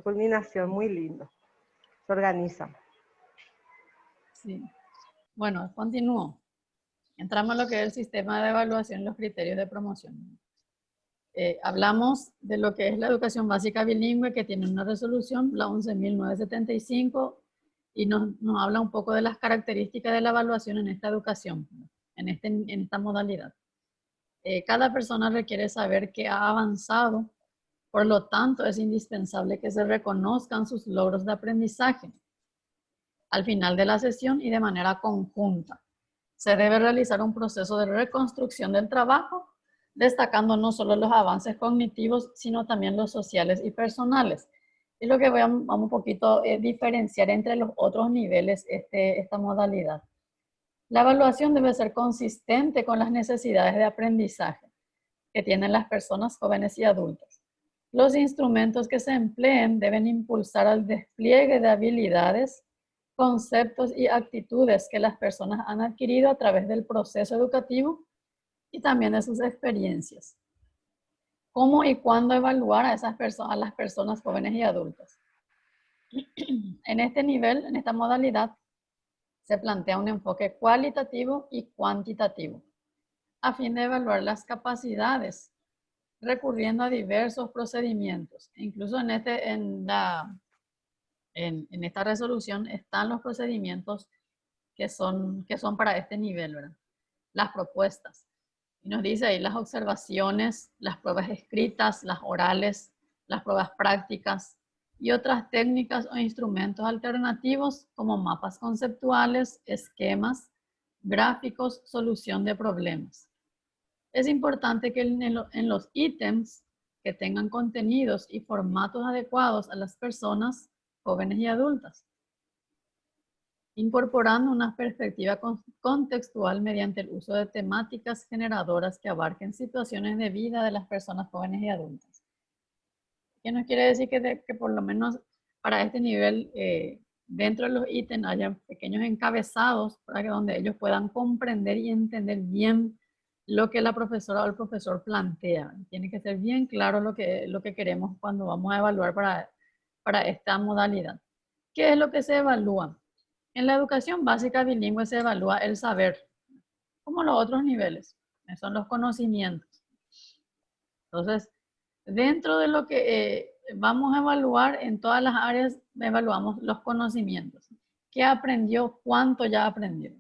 culminación muy lindo, se organizan. Sí. Bueno, continúo. Entramos a lo que es el sistema de evaluación y los criterios de promoción. Hablamos de lo que es la educación básica bilingüe, que tiene una resolución, la 11.975, y nos habla un poco de las características de la evaluación en esta educación, en esta modalidad. Cada persona requiere saber que ha avanzado, por lo tanto es indispensable que se reconozcan sus logros de aprendizaje al final de la sesión y de manera conjunta. Se debe realizar un proceso de reconstrucción del trabajo, destacando no solo los avances cognitivos, sino también los sociales y personales. Es lo que vamos un poquito a diferenciar entre los otros niveles esta modalidad. La evaluación debe ser consistente con las necesidades de aprendizaje que tienen las personas jóvenes y adultas. Los instrumentos que se empleen deben impulsar al despliegue de habilidades, conceptos y actitudes que las personas han adquirido a través del proceso educativo y también de sus experiencias. ¿Cómo y cuándo evaluar a las personas jóvenes y adultas? En este nivel, en esta modalidad, se plantea un enfoque cualitativo y cuantitativo a fin de evaluar las capacidades, recurriendo a diversos procedimientos. Incluso en esta resolución están los procedimientos que son para este nivel, ¿verdad? Las propuestas. Y nos dice ahí las observaciones, las pruebas escritas, las orales, las pruebas prácticas y otras técnicas o instrumentos alternativos como mapas conceptuales, esquemas, gráficos, solución de problemas. Es importante que en los ítems que tengan contenidos y formatos adecuados a las personas jóvenes y adultas, incorporando una perspectiva contextual mediante el uso de temáticas generadoras que abarquen situaciones de vida de las personas jóvenes y adultas. ¿Qué nos quiere decir? Que por lo menos para este nivel, dentro de los ítems haya pequeños encabezados para que donde ellos puedan comprender y entender bien lo que la profesora o el profesor plantea. Tiene que ser bien claro lo que queremos cuando vamos a evaluar para esta modalidad. ¿Qué es lo que se evalúa? En la educación básica bilingüe se evalúa el saber, como los otros niveles, son los conocimientos. Entonces, dentro de lo que vamos a evaluar en todas las áreas, evaluamos los conocimientos. ¿Qué aprendió? ¿Cuánto ya aprendió?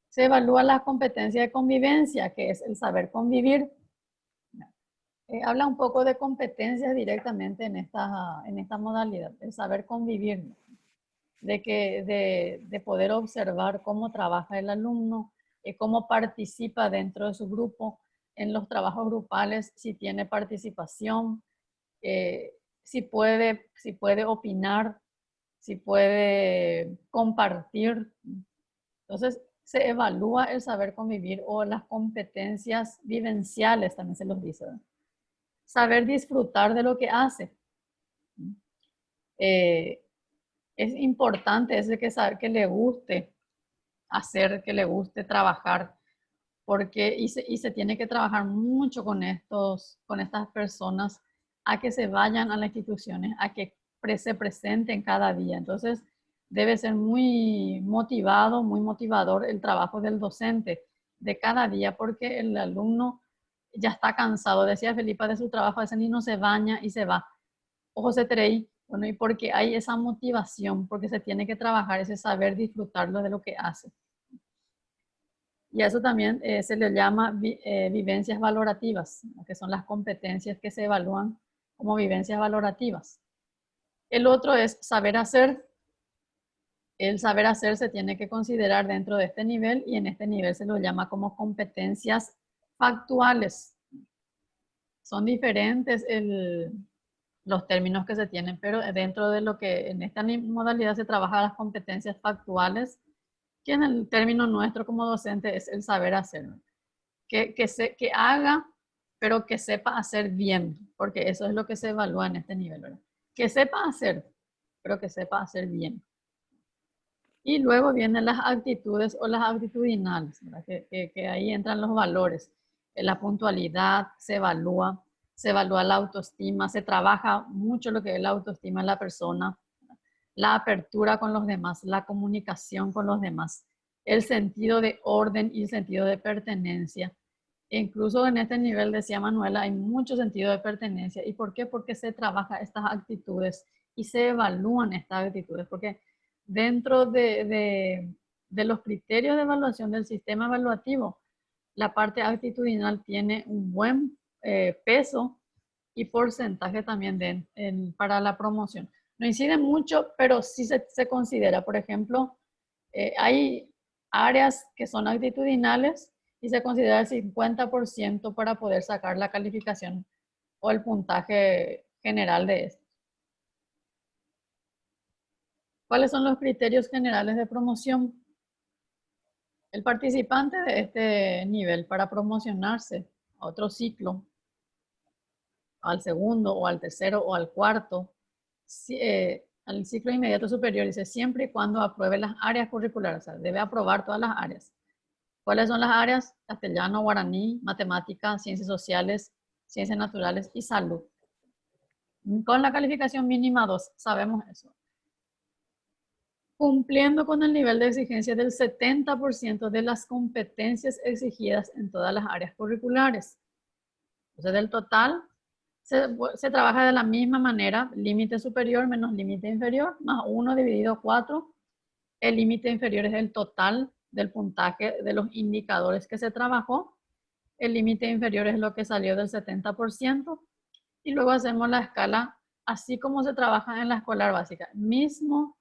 Se evalúa la competencia de convivencia, que es el saber convivir. Habla un poco de competencias directamente en esta modalidad, el saber convivir, de poder observar cómo trabaja el alumno, cómo participa dentro de su grupo, en los trabajos grupales, si tiene participación, si puede opinar, si puede compartir. Entonces, se evalúa el saber convivir o las competencias vivenciales, también se los dice, ¿verdad? Saber disfrutar de lo que hace. Es importante ese que saber que le guste hacer, que le guste trabajar, porque y se tiene que trabajar mucho con estas personas a que se vayan a las instituciones, a que se presenten cada día. Entonces, debe ser muy motivado, muy motivador el trabajo del docente de cada día, porque el alumno ya está cansado, decía Felipa, de su trabajo, a veces ni no se baña y se va. Ojo se trae, bueno, y porque hay esa motivación, porque se tiene que trabajar ese saber disfrutarlo de lo que hace. Y a eso también se le llama vivencias valorativas, que son las competencias que se evalúan como vivencias valorativas. El otro es saber hacer. El saber hacer se tiene que considerar dentro de este nivel y en este nivel se lo llama como competencias factuales. Son diferentes los términos que se tienen, pero dentro de lo que en esta modalidad se trabaja las competencias factuales, que en el término nuestro como docente es el saber hacer. Que haga, pero que sepa hacer bien, porque eso es lo que se evalúa en este nivel, ¿verdad? Que sepa hacer, pero que sepa hacer bien. Y luego vienen las actitudes o las actitudinales, ¿verdad? Que ahí entran los valores. La puntualidad se evalúa la autoestima, se trabaja mucho lo que es la autoestima en la persona, la apertura con los demás, la comunicación con los demás, el sentido de orden y el sentido de pertenencia. E incluso en este nivel, decía Manuela, hay mucho sentido de pertenencia. ¿Y por qué? Porque se trabaja estas actitudes y se evalúan estas actitudes, porque dentro de los criterios de evaluación del sistema evaluativo, la parte actitudinal tiene un buen peso y porcentaje también para la promoción. No incide mucho, pero sí se considera. Por ejemplo, hay áreas que son actitudinales y se considera el 50% para poder sacar la calificación o el puntaje general de esto. ¿Cuáles son los criterios generales de promoción? El participante de este nivel para promocionarse a otro ciclo, al segundo o al tercero o al cuarto, al ciclo inmediato superior, dice siempre y cuando apruebe las áreas curriculares, o sea, debe aprobar todas las áreas. ¿Cuáles son las áreas? Castellano, guaraní, matemáticas, ciencias sociales, ciencias naturales y salud. Con la calificación mínima 2, sabemos eso. Cumpliendo con el nivel de exigencia del 70% de las competencias exigidas en todas las áreas curriculares. Entonces, del total, se trabaja de la misma manera, límite superior menos límite inferior, más 1 dividido 4. El límite inferior es el total del puntaje de los indicadores que se trabajó. El límite inferior es lo que salió del 70%. Y luego hacemos la escala, así como se trabaja en la escolar básica. Misma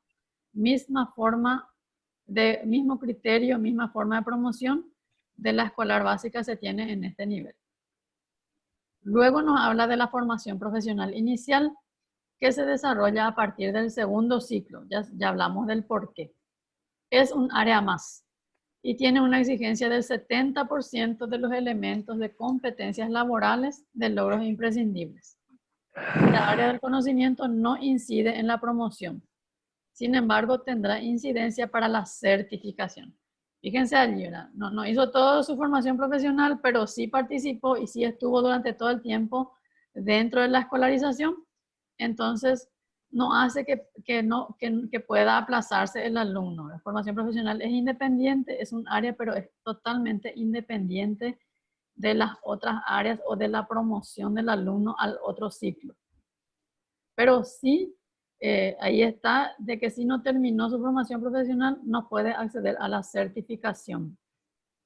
forma, mismo criterio, misma forma de promoción de la escolar básica se tiene en este nivel. Luego nos habla de la formación profesional inicial que se desarrolla a partir del segundo ciclo. Ya hablamos del por qué. Es un área más y tiene una exigencia del 70% de los elementos de competencias laborales de logros imprescindibles. La área del conocimiento no incide en la promoción. Sin embargo, tendrá incidencia para la certificación. Fíjense allí, ¿verdad? No hizo toda su formación profesional, pero sí participó y sí estuvo durante todo el tiempo dentro de la escolarización. Entonces, no hace que pueda aplazarse el alumno. La formación profesional es independiente, es un área, pero es totalmente independiente de las otras áreas o de la promoción del alumno al otro ciclo. Pero sí, ahí está, de que si no terminó su formación profesional, no puede acceder a la certificación.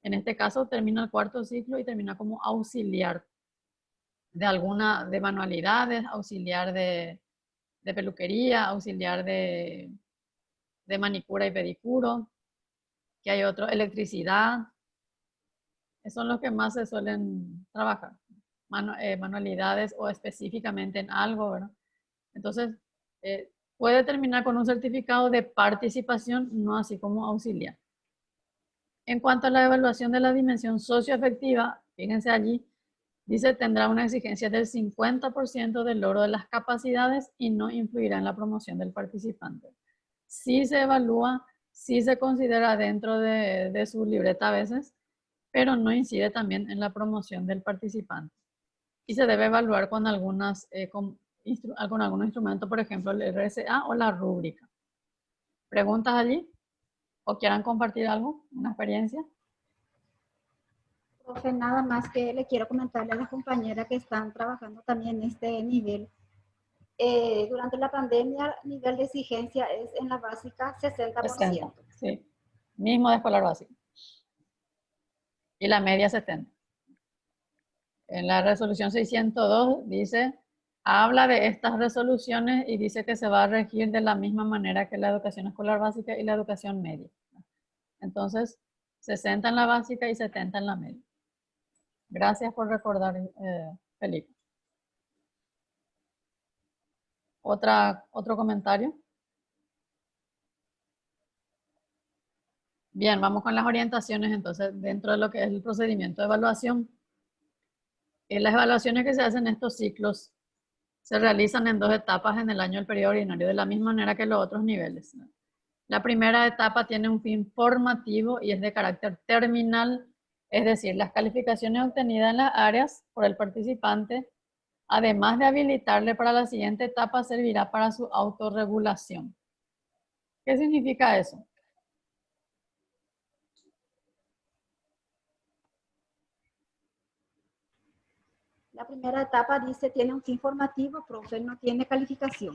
En este caso, termina el cuarto ciclo y termina como auxiliar de manualidades, auxiliar de peluquería, auxiliar de manicura y pedicuro, que hay otro, electricidad. Esos son los que más se suelen trabajar. Manualidades o específicamente en algo, ¿verdad? Entonces, puede terminar con un certificado de participación, no así como auxiliar. En cuanto a la evaluación de la dimensión socioafectiva, fíjense allí, dice tendrá una exigencia del 50% del logro de las capacidades y no influirá en la promoción del participante. Sí se evalúa, sí se considera dentro de su libreta a veces, pero no incide también en la promoción del participante. Y se debe evaluar con algunos instrumentos, por ejemplo, el RSA o la rúbrica. ¿Preguntas allí? ¿O quieran compartir algo? ¿Una experiencia? Profe, nada más que le quiero comentarle a las compañeras que están trabajando también en este nivel. Durante la pandemia, el nivel de exigencia es en la básica 60%. 60, sí. Mismo de escolar básico. Y la media 70. En la resolución 602 dice, habla de estas resoluciones y dice que se va a regir de la misma manera que la educación escolar básica y la educación media. Entonces, 60 en la básica y 70 en la media. Gracias por recordar, Felipe. ¿Otro comentario? Bien, vamos con las orientaciones entonces dentro de lo que es el procedimiento de evaluación. Las evaluaciones que se hacen en estos ciclos se realizan en 2 etapas en el año del periodo ordinario, de la misma manera que los otros niveles. La primera etapa tiene un fin formativo y es de carácter terminal, es decir, las calificaciones obtenidas en las áreas por el participante, además de habilitarle para la siguiente etapa, servirá para su autorregulación. ¿Qué significa eso? La primera etapa dice tiene un fin formativo, profe, no tiene calificación.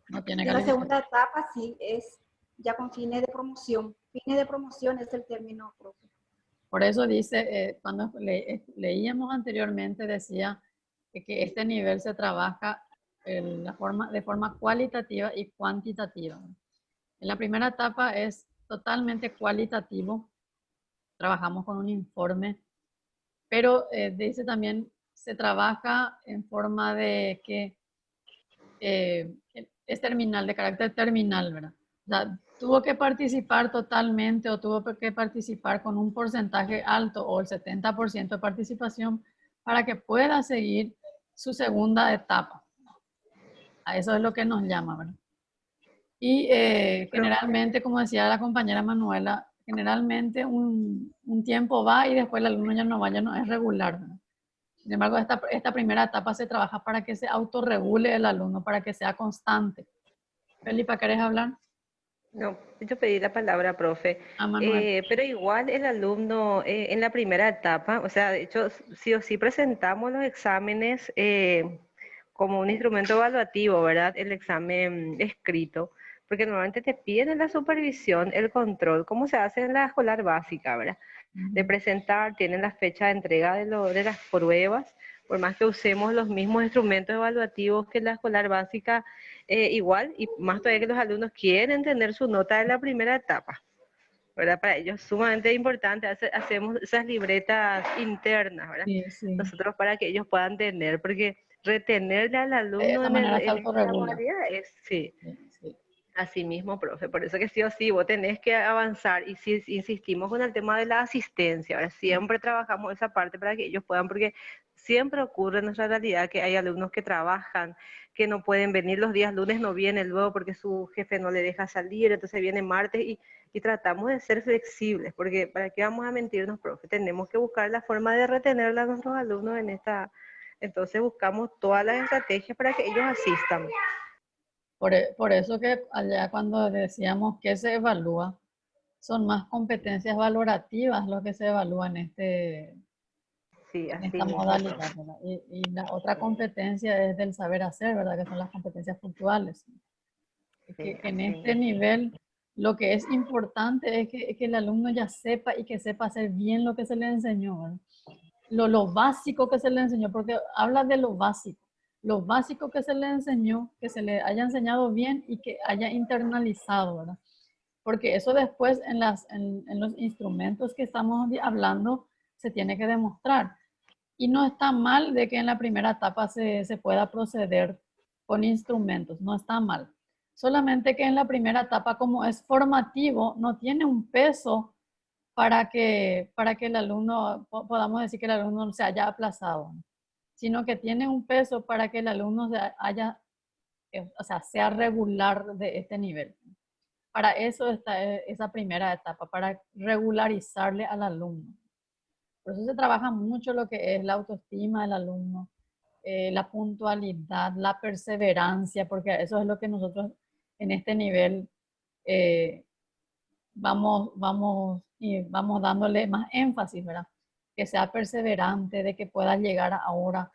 No tiene y calificación. La segunda etapa sí es ya con fines de promoción. Fines de promoción es el término, profe. Por eso dice, cuando leíamos anteriormente, decía que este nivel se trabaja de forma cualitativa y cuantitativa. En la primera etapa es totalmente cualitativo, trabajamos con un informe, pero dice también se trabaja en forma de que es terminal, de carácter terminal, ¿verdad? O sea, tuvo que participar totalmente o tuvo que participar con un porcentaje alto o el 70% de participación para que pueda seguir su segunda etapa. A eso es lo que nos llama, ¿verdad? Y generalmente, como decía la compañera Manuela, generalmente un tiempo va y después el alumno ya no va, ya no es regular, ¿verdad? Sin embargo, esta primera etapa se trabaja para que se autorregule el alumno, para que sea constante. Felipa, ¿querés hablar? No, yo pedí la palabra, profe. Pero igual el alumno en la primera etapa, o sea, de hecho, sí o sí presentamos los exámenes como un instrumento evaluativo, ¿verdad? El examen escrito, porque normalmente te piden en la supervisión el control, como se hace en la escolar básica, ¿verdad? De presentar, tienen la fecha de entrega de las pruebas, por más que usemos los mismos instrumentos evaluativos que en la escolar básica, igual, y más todavía que los alumnos quieren tener su nota de la primera etapa, ¿verdad? Para ellos es sumamente importante, hacemos esas libretas internas, ¿verdad? Sí, sí. Nosotros para que ellos puedan tener, porque retenerle al alumno en esta modalidad es, sí. Así mismo, profe, por eso que sí o sí, vos tenés que avanzar y si insistimos con el tema de la asistencia, ahora siempre trabajamos esa parte para que ellos puedan, porque siempre ocurre en nuestra realidad que hay alumnos que trabajan, que no pueden venir los días lunes, no vienen luego porque su jefe no le deja salir, entonces viene martes y y tratamos de ser flexibles, porque ¿para qué vamos a mentirnos, profe? Tenemos que buscar la forma de retener a nuestros alumnos en esta, entonces buscamos todas las estrategias para que ellos asistan. Por eso que allá cuando decíamos que se evalúa, son más competencias valorativas lo que se evalúa en Sí, en así esta mismo. modalidad, ¿verdad? Y la otra competencia es del saber hacer, ¿verdad? Que son las competencias puntuales. Que en este nivel lo que es importante es que el alumno ya sepa y que sepa hacer bien lo que se le enseñó, ¿verdad? Lo básico que se le enseñó, porque habla de lo básico que se le enseñó, que se le haya enseñado bien y que haya internalizado, ¿verdad? Porque eso después en los instrumentos que estamos hablando se tiene que demostrar. Y no está mal de que en la primera etapa se pueda proceder con instrumentos, no está mal. Solamente que en la primera etapa, como es formativo, no tiene un peso para que el alumno, podamos decir que el alumno se haya aplazado, ¿no? Sino que tiene un peso para que el alumno sea regular de este nivel. Para eso está esa primera etapa, para regularizarle al alumno. Por eso se trabaja mucho lo que es la autoestima del alumno, la puntualidad, la perseverancia, porque eso es lo que nosotros en este nivel vamos dándole más énfasis, ¿verdad? Que sea perseverante, de que pueda llegar ahora.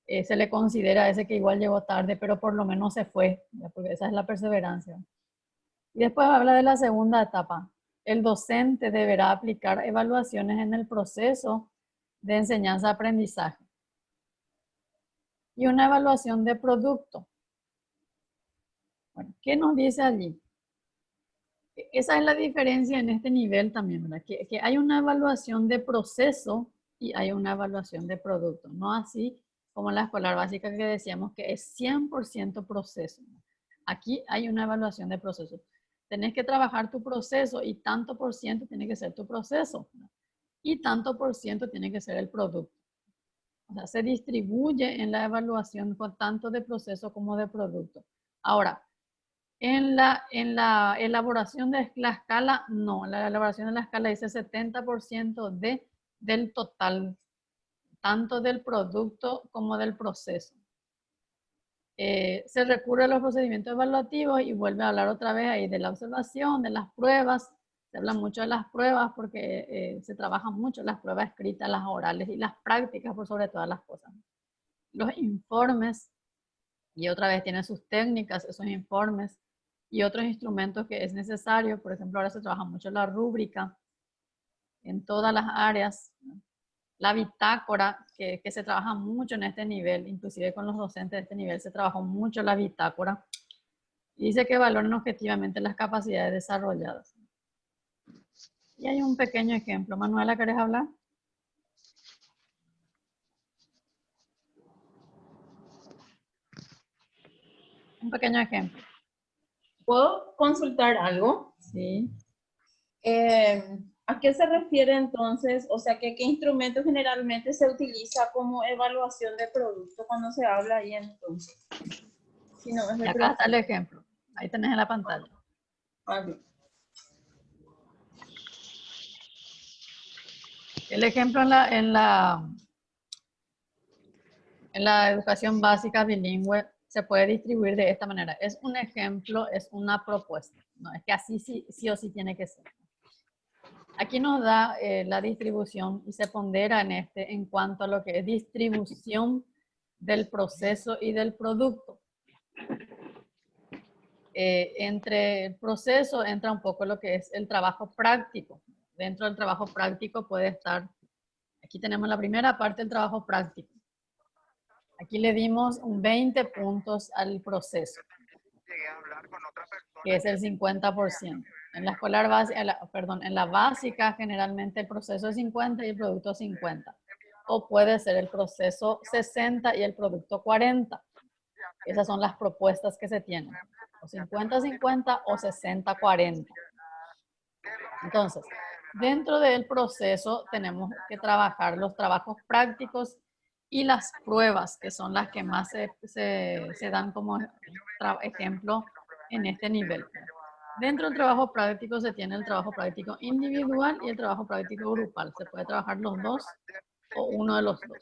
Se le considera a ese que igual llegó tarde, pero por lo menos se fue, ¿verdad? Porque esa es la perseverancia. Y después habla de la segunda etapa. El docente deberá aplicar evaluaciones en el proceso de enseñanza-aprendizaje. Y una evaluación de producto. Bueno, ¿qué nos dice allí? Esa es la diferencia en este nivel también, ¿verdad? Que hay una evaluación de proceso y hay una evaluación de producto. No así como en la escolar básica que decíamos que es 100% proceso. Aquí hay una evaluación de proceso. Tenés que trabajar tu proceso y tanto por ciento tiene que ser tu proceso, ¿verdad? Y tanto por ciento tiene que ser el producto. O sea, se distribuye en la evaluación tanto de proceso como de producto. Ahora, en la elaboración de la escala, no, la elaboración de la escala dice 70% del total, tanto del producto como del proceso. Se recurre a los procedimientos evaluativos y vuelve a hablar otra vez ahí de la observación, de las pruebas. Se habla mucho de las pruebas porque se trabajan mucho las pruebas escritas, las orales y las prácticas por sobre todas las cosas. Los informes, y otra vez tienen sus técnicas, esos informes, y otros instrumentos que es necesario. Por ejemplo, ahora se trabaja mucho la rúbrica en todas las áreas, ¿no? La bitácora, que se trabaja mucho en este nivel, inclusive con los docentes de este nivel se trabajó mucho la bitácora. Y dice que valoran objetivamente las capacidades desarrolladas. Y hay un pequeño ejemplo. Manuela, ¿querés hablar? Un pequeño ejemplo. ¿Puedo consultar algo? Sí. ¿A qué se refiere entonces? O sea, ¿qué instrumento generalmente se utiliza como evaluación de producto cuando se habla ahí entonces? Si no, Y acá está el ejemplo. Ahí tenés en la pantalla. El ejemplo en la educación básica bilingüe se puede distribuir de esta manera. Es un ejemplo, es una propuesta. No es que así sí o sí tiene que ser. Aquí nos da la distribución y se pondera en cuanto a lo que es distribución del proceso y del producto. Entre el proceso entra un poco lo que es el trabajo práctico. Dentro del trabajo práctico puede estar, aquí tenemos la primera parte del trabajo práctico. Aquí le dimos un 20 puntos al proceso, que es el 50%. En la escolar básica, en la básica generalmente el proceso es 50 y el producto 50. O puede ser el proceso 60 y el producto 40. Esas son las propuestas que se tienen. O 50-50 o 60-40. Entonces, dentro del proceso tenemos que trabajar los trabajos prácticos y las pruebas, que son las que más se dan como ejemplo en este nivel. Dentro del trabajo práctico se tiene el trabajo práctico individual y el trabajo práctico grupal. Se puede trabajar los dos o uno de los dos.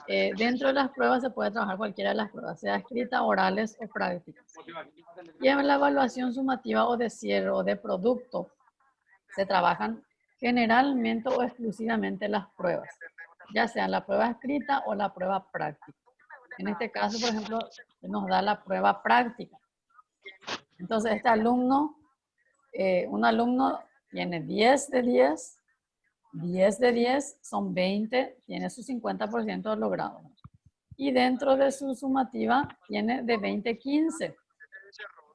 Dentro de las pruebas se puede trabajar cualquiera de las pruebas, sea escrita, orales o prácticas. Y en la evaluación sumativa o de cierre o de producto se trabajan generalmente o exclusivamente las pruebas, ya sea la prueba escrita o la prueba práctica. En este caso, por ejemplo, nos da la prueba práctica. Entonces, este alumno, un alumno tiene 10 de 10, 10 de 10 son 20, tiene su 50% logrado. Y dentro de su sumativa tiene de 20, 15.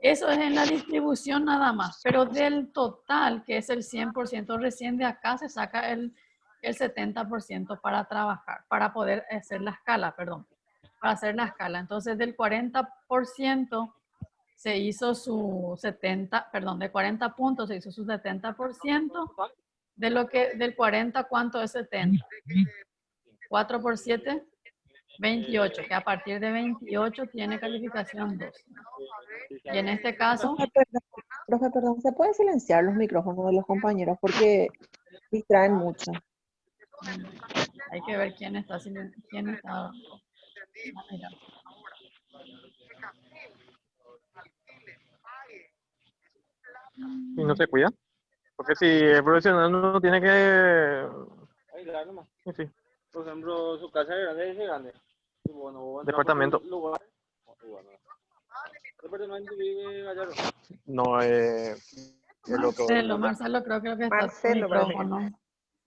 Eso es en la distribución nada más, pero del total, que es el 100%, recién de acá se saca el 70% para trabajar, para poder hacer la escala, perdón, para hacer la escala. Entonces, del 40% se hizo su 70, perdón, de 40 puntos se hizo su 70%, de lo que, del 40, ¿cuánto es 70? 4 por 7, 28, que a partir de 28 tiene calificación 2. Y en este caso... Profe, perdón, ¿se puede silenciar los micrófonos de los compañeros? Porque distraen mucho. Hay que ver quién está... Quién está mira. Y no se cuida. Porque si el profesional no tiene que... Sí. Por ejemplo, su casa es grande, es grande. Y bueno, Departamento. ¿Departamento vive Gallardo? No, el otro. Marcelo, creo que está Marcelo, su micrófono.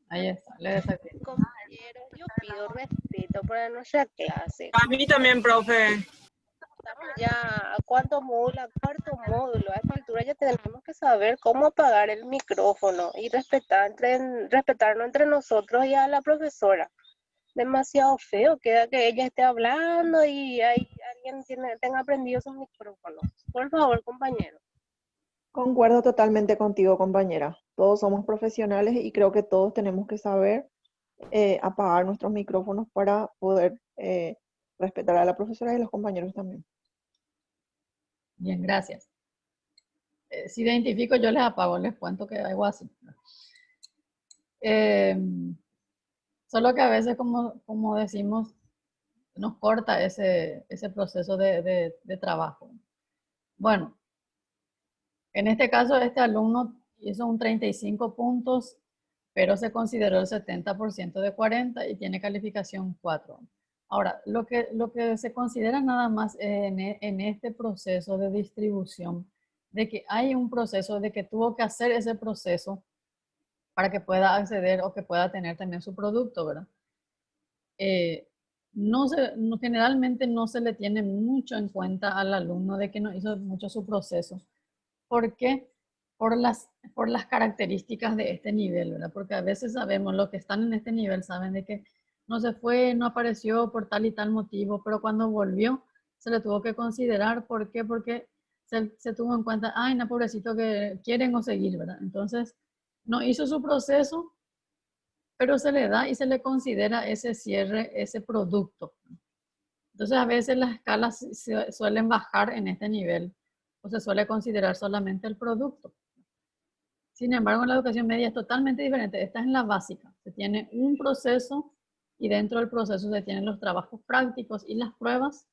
Ahí está, le desactivo. Compañeros, yo pido respeto para nuestra clase. A mí también, profe. Estamos ya a cuarto módulo, a esta altura ya tenemos que saber cómo apagar el micrófono y respetarnos entre nosotros y a la profesora. Demasiado feo queda que ella esté hablando y alguien tenga aprendido su micrófono. Por favor, compañero. Concuerdo totalmente contigo, compañera. Todos somos profesionales y creo que todos tenemos que saber apagar nuestros micrófonos para poder respetar a la profesora y a los compañeros también. Bien, gracias. Si identifico, yo les apago, les cuento que algo así. Solo que a veces, como decimos, nos corta ese proceso de trabajo. Bueno, en este caso, este alumno hizo un 35 puntos, pero se consideró el 70% de 40 y tiene calificación 4. Ahora, lo que se considera nada más en este proceso de distribución, de que hay un proceso, de que tuvo que hacer ese proceso para que pueda acceder o que pueda tener también su producto, ¿verdad? Generalmente no se le tiene mucho en cuenta al alumno de que no hizo mucho su proceso. ¿Por qué? Por las características de este nivel, ¿verdad? Porque a veces sabemos, los que están en este nivel saben de que no se fue, no apareció por tal y tal motivo, pero cuando volvió se le tuvo que considerar. ¿Por qué? Porque se tuvo en cuenta, ay, no, pobrecito, que quieren o seguir, ¿verdad? Entonces, no hizo su proceso, pero se le da y se le considera ese cierre, ese producto. Entonces, a veces las escalas suelen bajar en este nivel, o se suele considerar solamente el producto. Sin embargo, en la educación media es totalmente diferente. Esta es en la básica. Se tiene un proceso y dentro del proceso se tienen los trabajos prácticos y las pruebas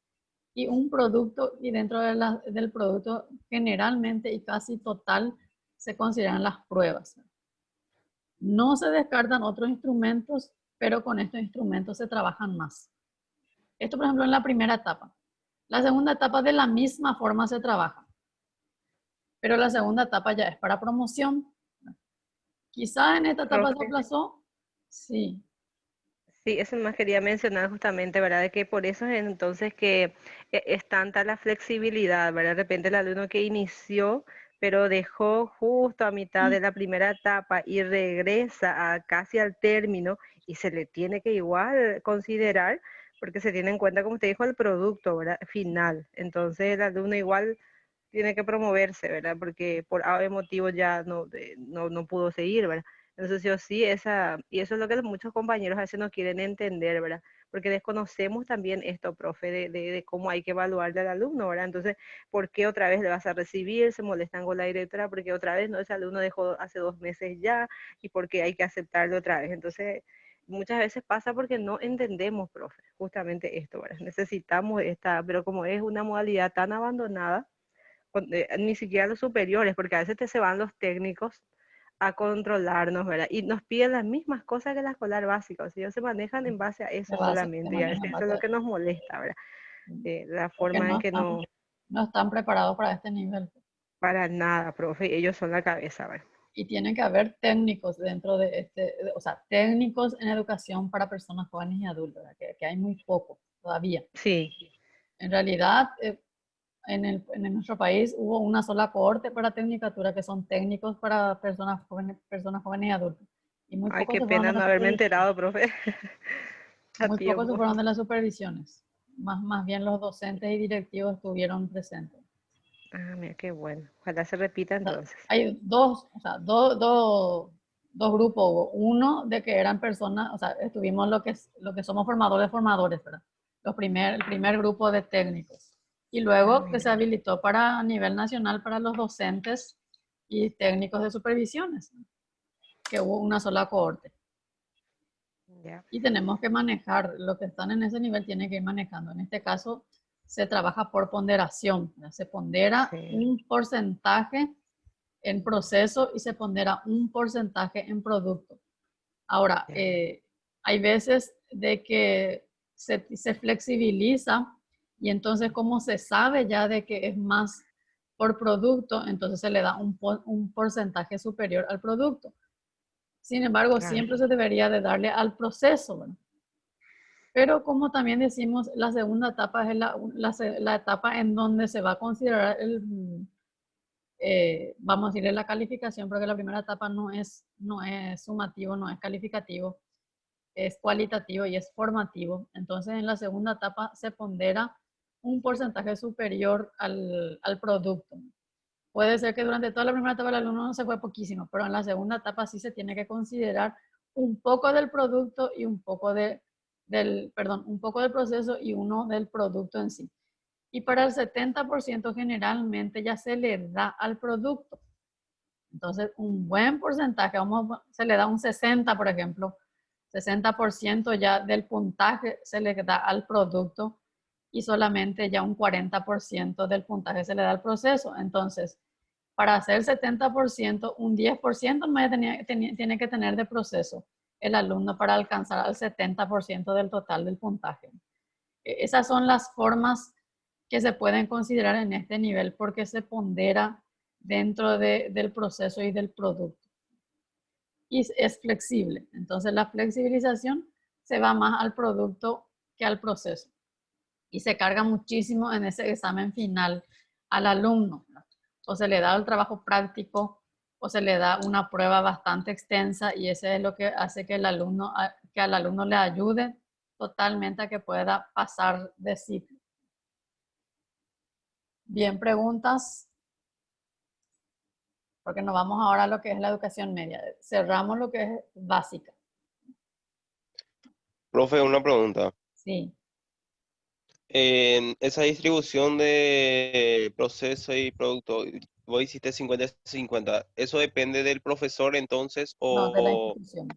y un producto, y dentro del producto generalmente y casi total se consideran las pruebas. No se descartan otros instrumentos, pero con estos instrumentos se trabajan más. Esto, por ejemplo, en la primera etapa. La segunda etapa de la misma forma se trabaja. Pero la segunda etapa ya es para promoción. Quizá en esta etapa se aplazó. Sí. Sí, eso más quería mencionar justamente, ¿verdad? De que por eso es entonces que es tanta la flexibilidad, ¿verdad? De repente el alumno que inició, pero dejó justo a mitad de la primera etapa y regresa a casi al término y se le tiene que igual considerar, porque se tiene en cuenta, como usted dijo, el producto, ¿verdad? Final. Entonces el alumno igual tiene que promoverse, ¿verdad? Porque por motivo ya no pudo seguir, ¿verdad? Entonces, yo sí, y eso es lo que muchos compañeros a veces no quieren entender, ¿verdad? Porque desconocemos también esto, profe, de cómo hay que evaluar al alumno, ¿verdad? Entonces, ¿por qué otra vez le vas a recibir? Se molestan con la directora porque otra vez, ¿no? Ese alumno dejó hace 2 meses ya y porque hay que aceptarlo otra vez. Entonces, muchas veces pasa porque no entendemos, profe, justamente esto, ¿verdad? Necesitamos pero como es una modalidad tan abandonada, ni siquiera los superiores, porque a veces se van los técnicos a controlarnos, ¿verdad? Y nos piden las mismas cosas que la escolar básica, o sea, ellos se manejan en base a eso Se solamente, y a manejan veces en eso es base lo a que nos molesta, ¿verdad? La porque forma en que no están preparados para este nivel. para nada, profe, ellos son la cabeza, ¿verdad? Y tiene que haber técnicos dentro de o sea, técnicos en educación para personas jóvenes y adultos, ¿verdad? Que hay muy poco todavía. Sí. En realidad, en nuestro país hubo una sola cohorte para tecnicatura que son técnicos para personas jóvenes y adultos. Y muy Ay, pocos qué se fueron pena de no las haberme supervisiones. enterado, profe. Muy pocos se fueron de las supervisiones. Más bien los docentes y directivos estuvieron presentes. Ah, mira, qué bueno. Ojalá se repita entonces. Hay dos grupos. Uno de que eran personas, o sea, estuvimos lo que somos formadores, ¿verdad? El primer grupo de técnicos. Y luego que se habilitó a nivel nacional para los docentes y técnicos de supervisiones, ¿no? Que hubo una sola cohorte. Ya. Y tenemos que manejar, lo que están en ese nivel tienen que ir manejando. En este caso, se trabaja por ponderación, ¿verdad? Se pondera un porcentaje en proceso y se pondera un porcentaje en producto. Ahora, hay veces de que se flexibiliza y entonces como se sabe ya de que es más por producto, entonces se le da un porcentaje superior al producto. Sin embargo, Claro. siempre se debería de darle al proceso, ¿verdad? Pero como también decimos, la segunda etapa es la etapa en donde se va a considerar vamos a decirle la calificación, porque la primera etapa no es sumativo, no es calificativo, es cualitativo y es formativo. Entonces, en la segunda etapa se pondera un porcentaje superior al producto. Puede ser que durante toda la primera etapa el alumno no se fue poquísimo, pero en la segunda etapa sí se tiene que considerar un poco del producto y un poco un poco del proceso y uno del producto en sí. Y para el 70% generalmente ya se le da al producto. Entonces, un buen porcentaje, se le da un 60, por ejemplo, 60% ya del puntaje se le da al producto y solamente ya un 40% del puntaje se le da al proceso. Entonces, para hacer 70%, un 10% tiene que tener de proceso el alumno para alcanzar al 70% del total del puntaje. Esas son las formas que se pueden considerar en este nivel porque se pondera dentro del proceso y del producto. Y es flexible. Entonces la flexibilización se va más al producto que al proceso. Y se carga muchísimo en ese examen final al alumno. O se le da el trabajo práctico o se le da una prueba bastante extensa y ese es lo que hace que al alumno le ayude totalmente a que pueda pasar de ciclo. Bien, preguntas. Porque nos vamos ahora a lo que es la educación media. Cerramos lo que es básica. Profe, una pregunta. Sí. En esa distribución de proceso y producto, vos hiciste 50-50. ¿Eso depende del profesor entonces No, de la o institución.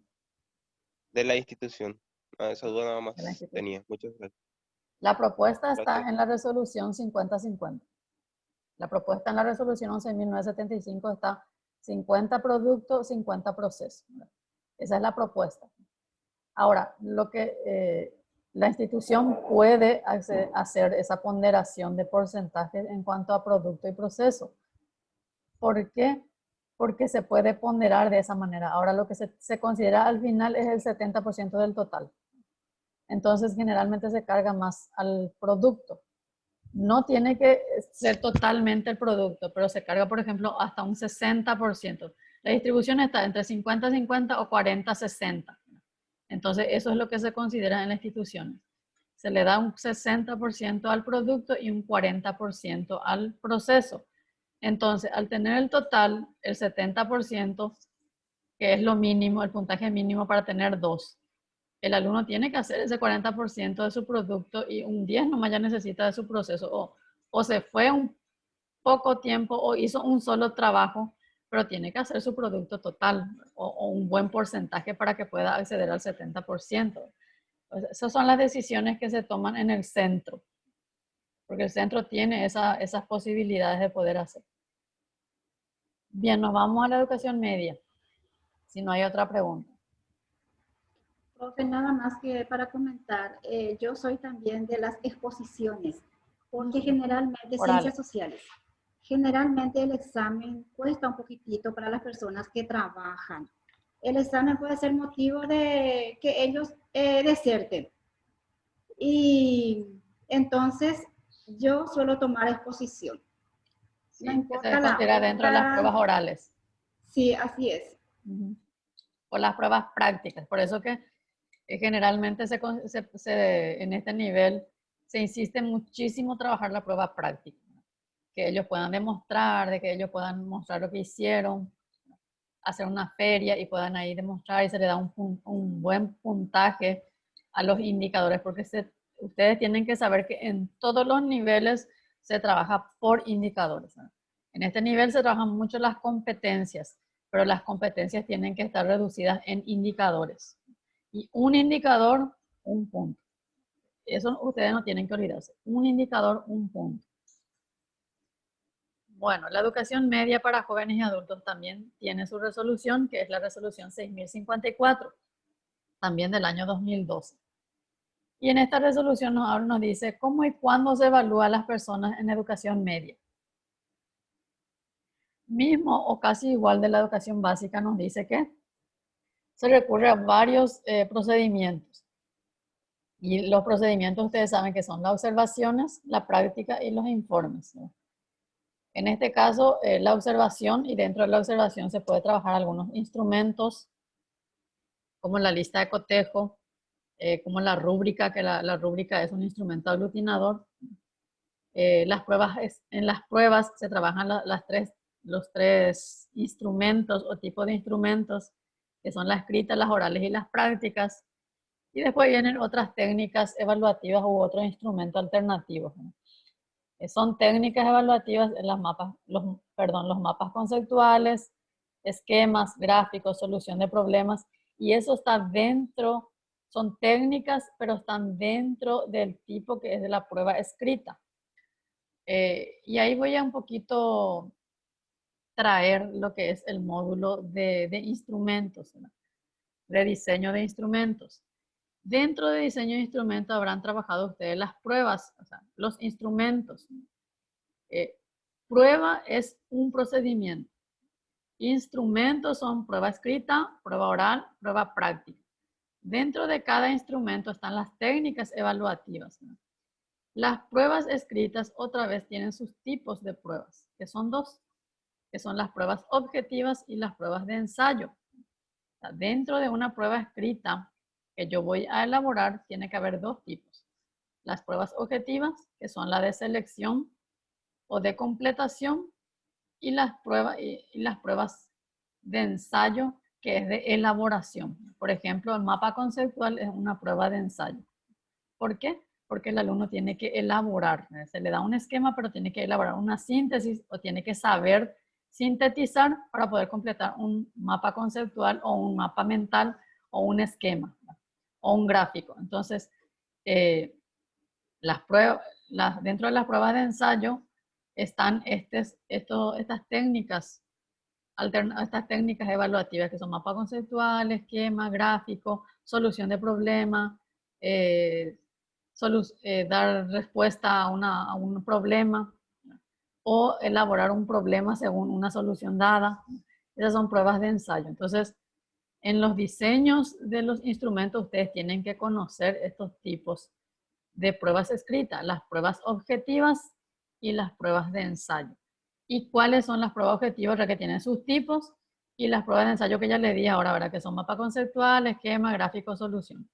de la institución? Ah, esa duda nada De la más institución. tenía. Muchas gracias. La propuesta está Gracias. en la resolución 50-50. La propuesta en la resolución 11.975 está 50 productos, 50 procesos. Esa es la propuesta. Ahora, lo que la institución puede hacer esa ponderación de porcentajes en cuanto a producto y proceso. ¿Por qué? Porque se puede ponderar de esa manera. Ahora lo que se considera al final es el 70% del total. Entonces generalmente se carga más al producto. No tiene que ser totalmente el producto, pero se carga, por ejemplo, hasta un 60%. La distribución está entre 50-50 o 40-60. Entonces eso es lo que se considera en las instituciones. Se le da un 60% al producto y un 40% al proceso. Entonces, al tener el total, el 70%, que es lo mínimo, el puntaje mínimo para tener 2. El alumno tiene que hacer ese 40% de su producto y un 10 nomás ya necesita de su proceso. O se fue un poco tiempo o hizo un solo trabajo, pero tiene que hacer su producto total o un buen porcentaje para que pueda acceder al 70%. Pues esas son las decisiones que se toman en el centro, porque el centro tiene esas posibilidades de poder hacer. Bien, nos vamos a la educación media, si no hay otra pregunta. Profe, nada más que para comentar, yo soy también de las exposiciones, porque generalmente ciencias sociales, generalmente el examen cuesta un poquitito para las personas que trabajan. El examen puede ser motivo de que ellos deserten. Y entonces yo suelo tomar exposición. Sí, no importa que se considera dentro de las pruebas orales. Sí, así es. O las pruebas prácticas. Por eso que generalmente en este nivel se insiste muchísimo trabajar la prueba práctica. Que ellos puedan demostrar, de que ellos puedan mostrar lo que hicieron, hacer una feria y puedan ahí demostrar y se le da un buen puntaje a los indicadores, porque ustedes tienen que saber que en todos los niveles se trabaja por indicadores, ¿no? En este nivel se trabajan mucho las competencias, pero las competencias tienen que estar reducidas en indicadores. Y un indicador, un punto. Eso ustedes no tienen que olvidarse. Un indicador, un punto. Bueno, la educación media para jóvenes y adultos también tiene su resolución, que es la resolución 6054, también del año 2012. Y en esta resolución nos dice cómo y cuándo se evalúa a las personas en educación media. Mismo o casi igual de la educación básica, nos dice que se recurre a varios procedimientos. Y los procedimientos ustedes saben que son las observaciones, la práctica y los informes, ¿no? En este caso, la observación, y dentro de la observación se puede trabajar algunos instrumentos, como la lista de cotejo, como la rúbrica, que la rúbrica es un instrumento aglutinador. En las pruebas se trabajan los tres instrumentos o tipos de instrumentos, que son la escrita, las orales y las prácticas. Y después vienen otras técnicas evaluativas u otros instrumentos alternativos, ¿no? Son técnicas evaluativas en los mapas conceptuales, esquemas, gráficos, solución de problemas, y eso está dentro, son técnicas, pero están dentro del tipo que es de la prueba escrita. Y ahí voy a un poquito traer lo que es el módulo de instrumentos, ¿no? De diseño de instrumentos. Dentro de diseño de instrumentos habrán trabajado ustedes las pruebas, o sea, los instrumentos. Prueba es un procedimiento. Instrumentos son prueba escrita, prueba oral, prueba práctica. Dentro de cada instrumento están las técnicas evaluativas, ¿no? Las pruebas escritas otra vez tienen sus tipos de pruebas, que son dos, que son las pruebas objetivas y las pruebas de ensayo. O sea, dentro de una prueba escrita que yo voy a elaborar, tiene que haber dos tipos. Las pruebas objetivas, que son la de selección o de completación, y las pruebas de ensayo, que es de elaboración. Por ejemplo, el mapa conceptual es una prueba de ensayo. ¿Por qué? Porque el alumno tiene que elaborar. Se le da un esquema, pero tiene que elaborar una síntesis o tiene que saber sintetizar para poder completar un mapa conceptual o un mapa mental o un esquema, ¿no? O un gráfico. Entonces, dentro de las pruebas de ensayo están estas técnicas evaluativas, que son mapa conceptual, esquema, gráfico, solución de problema, dar respuesta a un problema o elaborar un problema según una solución dada. Esas son pruebas de ensayo. Entonces, en los diseños de los instrumentos ustedes tienen que conocer estos tipos de pruebas escritas, las pruebas objetivas y las pruebas de ensayo. ¿Y cuáles son las pruebas objetivas? Que tienen sus tipos, y las pruebas de ensayo que ya le di ahora, ¿verdad? Que son mapa conceptual, esquema, gráfico, solución.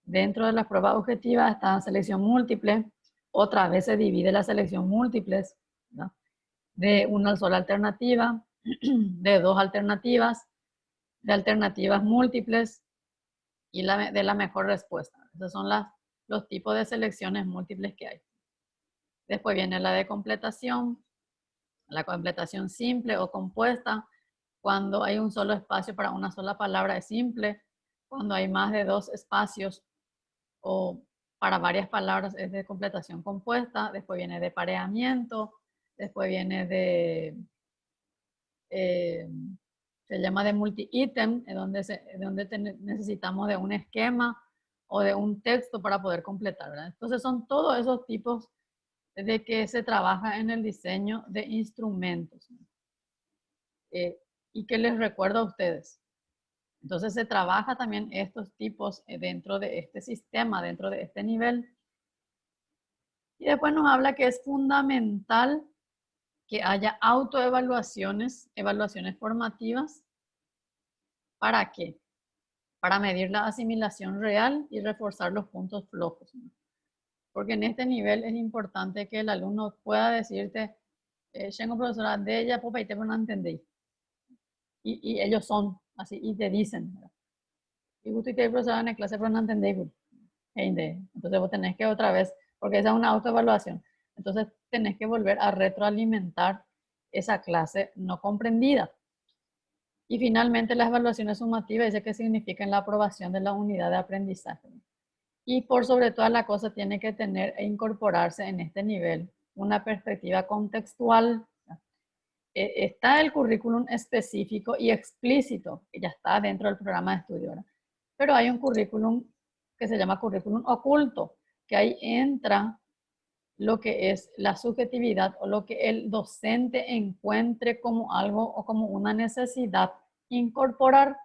Dentro de las pruebas objetivas está selección múltiple. Otra vez se divide la selección múltiples, ¿no? De una sola alternativa, de dos alternativas, de alternativas múltiples y de la mejor respuesta. Esos son los tipos de selecciones múltiples que hay. Después viene la de completación, la completación simple o compuesta. Cuando hay un solo espacio para una sola palabra es simple. Cuando hay más de 2 espacios o para varias palabras es de completación compuesta. Después viene de pareamiento. Después viene de, se llama de multi-ítem, donde necesitamos de un esquema o de un texto para poder completar, ¿verdad? Entonces son todos esos tipos de que se trabaja en el diseño de instrumentos. Y que les recuerdo a ustedes. Entonces se trabaja también estos tipos dentro de este sistema, dentro de este nivel. Y después nos habla que es fundamental que haya autoevaluaciones, evaluaciones formativas. ¿Para qué? Para medir la asimilación real y reforzar los puntos flojos. Porque en este nivel es importante que el alumno pueda decirte, tengo profesora de ella, popa, y te no entendí. Y ellos son así, y te dicen, ¿verdad? Y justo que hay profesora en la clase, pero no entendí. Entonces vos tenés que otra vez, porque esa es una autoevaluación. Entonces tenés que volver a retroalimentar esa clase no comprendida. Y finalmente las evaluaciones sumativas, dice que significan la aprobación de la unidad de aprendizaje. Y por sobre todas las cosas tiene que tener e incorporarse en este nivel una perspectiva contextual. Está el currículum específico y explícito, que ya está dentro del programa de estudio, ¿verdad? Pero hay un currículum que se llama currículum oculto, que ahí entra lo que es la subjetividad o lo que el docente encuentre como algo o como una necesidad incorporar,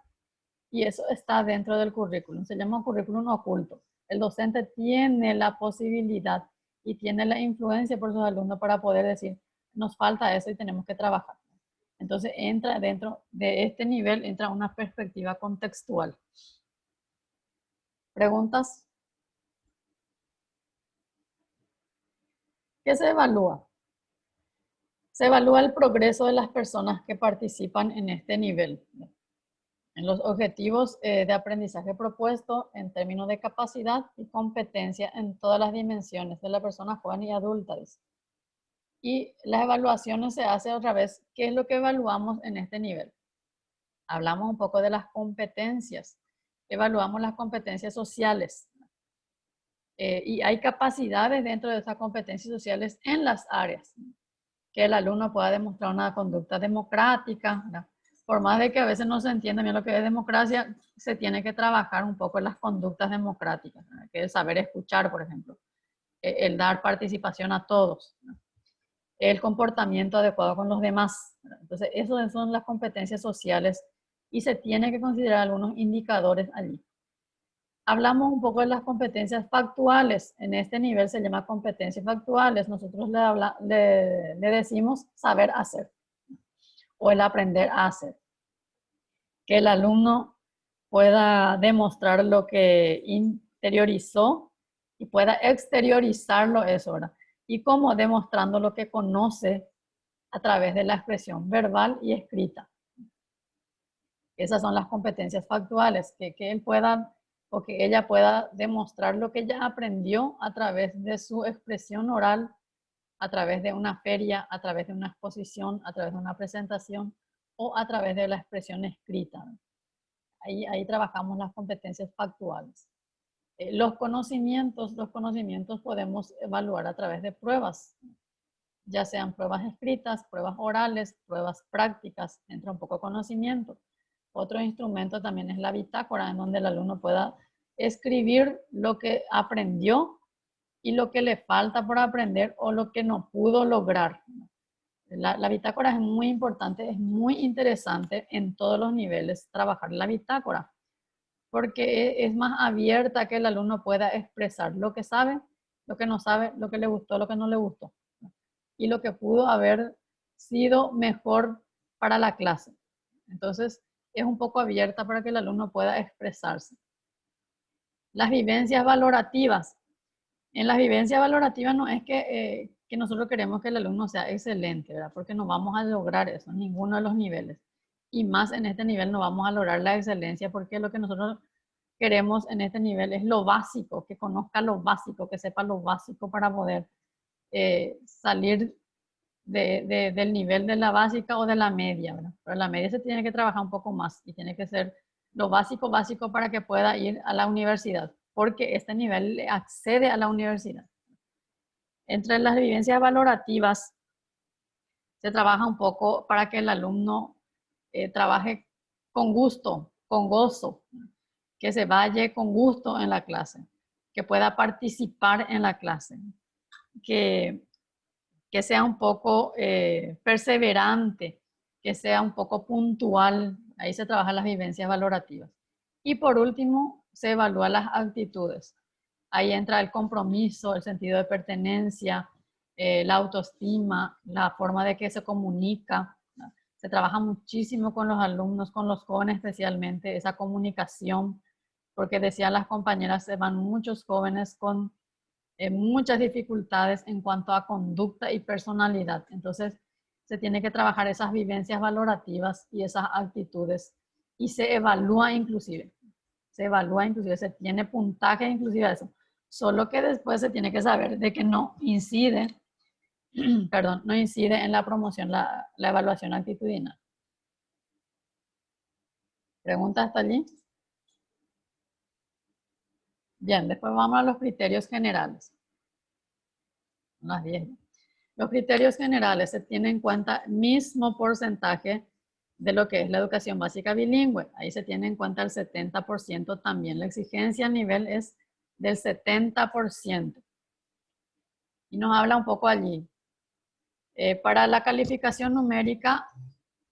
y eso está dentro del currículum, se llama currículum oculto. El docente tiene la posibilidad y tiene la influencia por sus alumnos para poder decir, nos falta eso y tenemos que trabajar. Entonces entra dentro de este nivel, entra una perspectiva contextual. ¿Preguntas? ¿Qué se evalúa? Se evalúa el progreso de las personas que participan en este nivel, en los objetivos de aprendizaje propuesto en términos de capacidad y competencia en todas las dimensiones de la persona joven y adulta. Y las evaluaciones se hacen otra vez. ¿Qué es lo que evaluamos en este nivel? Hablamos un poco de las competencias. Evaluamos las competencias sociales. Y hay capacidades dentro de esas competencias sociales en las áreas. Que el alumno pueda demostrar una conducta democrática, ¿verdad? Por más de que a veces no se entienda bien lo que es democracia, se tiene que trabajar un poco en las conductas democráticas, ¿verdad? Que es saber escuchar, por ejemplo. El dar participación a todos, ¿verdad? El comportamiento adecuado con los demás, ¿verdad? Entonces, esas son las competencias sociales y se tiene que considerar algunos indicadores allí. Hablamos un poco de las competencias factuales. En este nivel se llama competencias factuales. Nosotros le decimos saber hacer o el aprender a hacer. Que el alumno pueda demostrar lo que interiorizó y pueda exteriorizarlo eso, ¿verdad? Y cómo demostrando lo que conoce a través de la expresión verbal y escrita. Esas son las competencias factuales, que él pueda o que ella pueda demostrar lo que ella aprendió a través de su expresión oral, a través de una feria, a través de una exposición, a través de una presentación o a través de la expresión escrita. Ahí trabajamos las competencias factuales. Los conocimientos podemos evaluar a través de pruebas, ya sean pruebas escritas, pruebas orales, pruebas prácticas, entra un poco conocimiento. Otro instrumento también es la bitácora, en donde el alumno pueda escribir lo que aprendió y lo que le falta por aprender o lo que no pudo lograr. La bitácora es muy importante, es muy interesante en todos los niveles trabajar la bitácora, porque es más abierta que el alumno pueda expresar lo que sabe, lo que no sabe, lo que le gustó, lo que no le gustó, y lo que pudo haber sido mejor para la clase. Entonces, es un poco abierta para que el alumno pueda expresarse. Las vivencias valorativas. En las vivencias valorativas no es que nosotros queremos que el alumno sea excelente, ¿verdad? Porque no vamos a lograr eso en ninguno de los niveles. y más en este nivel no vamos a lograr la excelencia, porque lo que nosotros queremos en este nivel es lo básico, que conozca lo básico, que sepa lo básico para poder salir del nivel de la básica o de la media, ¿verdad? Pero la media se tiene que trabajar un poco más y tiene que ser lo básico para que pueda ir a la universidad, porque este nivel accede a la universidad. Entre las vivencias valorativas se trabaja un poco para que el alumno trabaje con gusto, con gozo, que se vaya con gusto en la clase, que pueda participar en la clase, que sea un poco perseverante, que sea un poco puntual. Ahí se trabajan las vivencias valorativas. Y por último, se evalúan las actitudes. Ahí entra el compromiso, el sentido de pertenencia, la autoestima, la forma de que se comunica. Se trabaja muchísimo con los alumnos, con los jóvenes especialmente, esa comunicación, porque decían las compañeras, se van muchos jóvenes con muchas dificultades en cuanto a conducta y personalidad. Entonces, se tiene que trabajar esas vivencias valorativas y esas actitudes y se evalúa inclusive. Se tiene puntaje inclusive a eso. Solo que después se tiene que saber de que no incide, perdón, no incide en la promoción, la evaluación actitudinal. ¿Pregunta hasta allí? Bien, después vamos a los criterios generales. Las 10. Los criterios generales se tienen en cuenta mismo porcentaje de lo que es la educación básica bilingüe. Ahí se tiene en cuenta el 70% también. La exigencia a nivel es del 70%. Y nos habla un poco allí. Para la calificación numérica,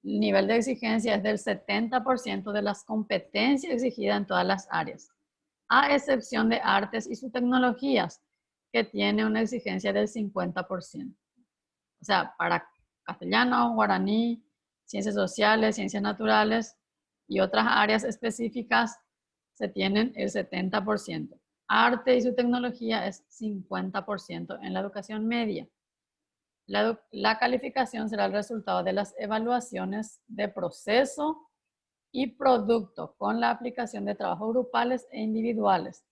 el nivel de exigencia es del 70% de las competencias exigidas en todas las áreas, a excepción de artes y sus tecnologías, que tiene una exigencia del 50%. O sea, para castellano, guaraní, ciencias sociales, ciencias naturales y otras áreas específicas se tienen el 70%. Arte y su tecnología es 50% en la educación media. La calificación será el resultado de las evaluaciones de proceso y producto con la aplicación de trabajos grupales e individuales,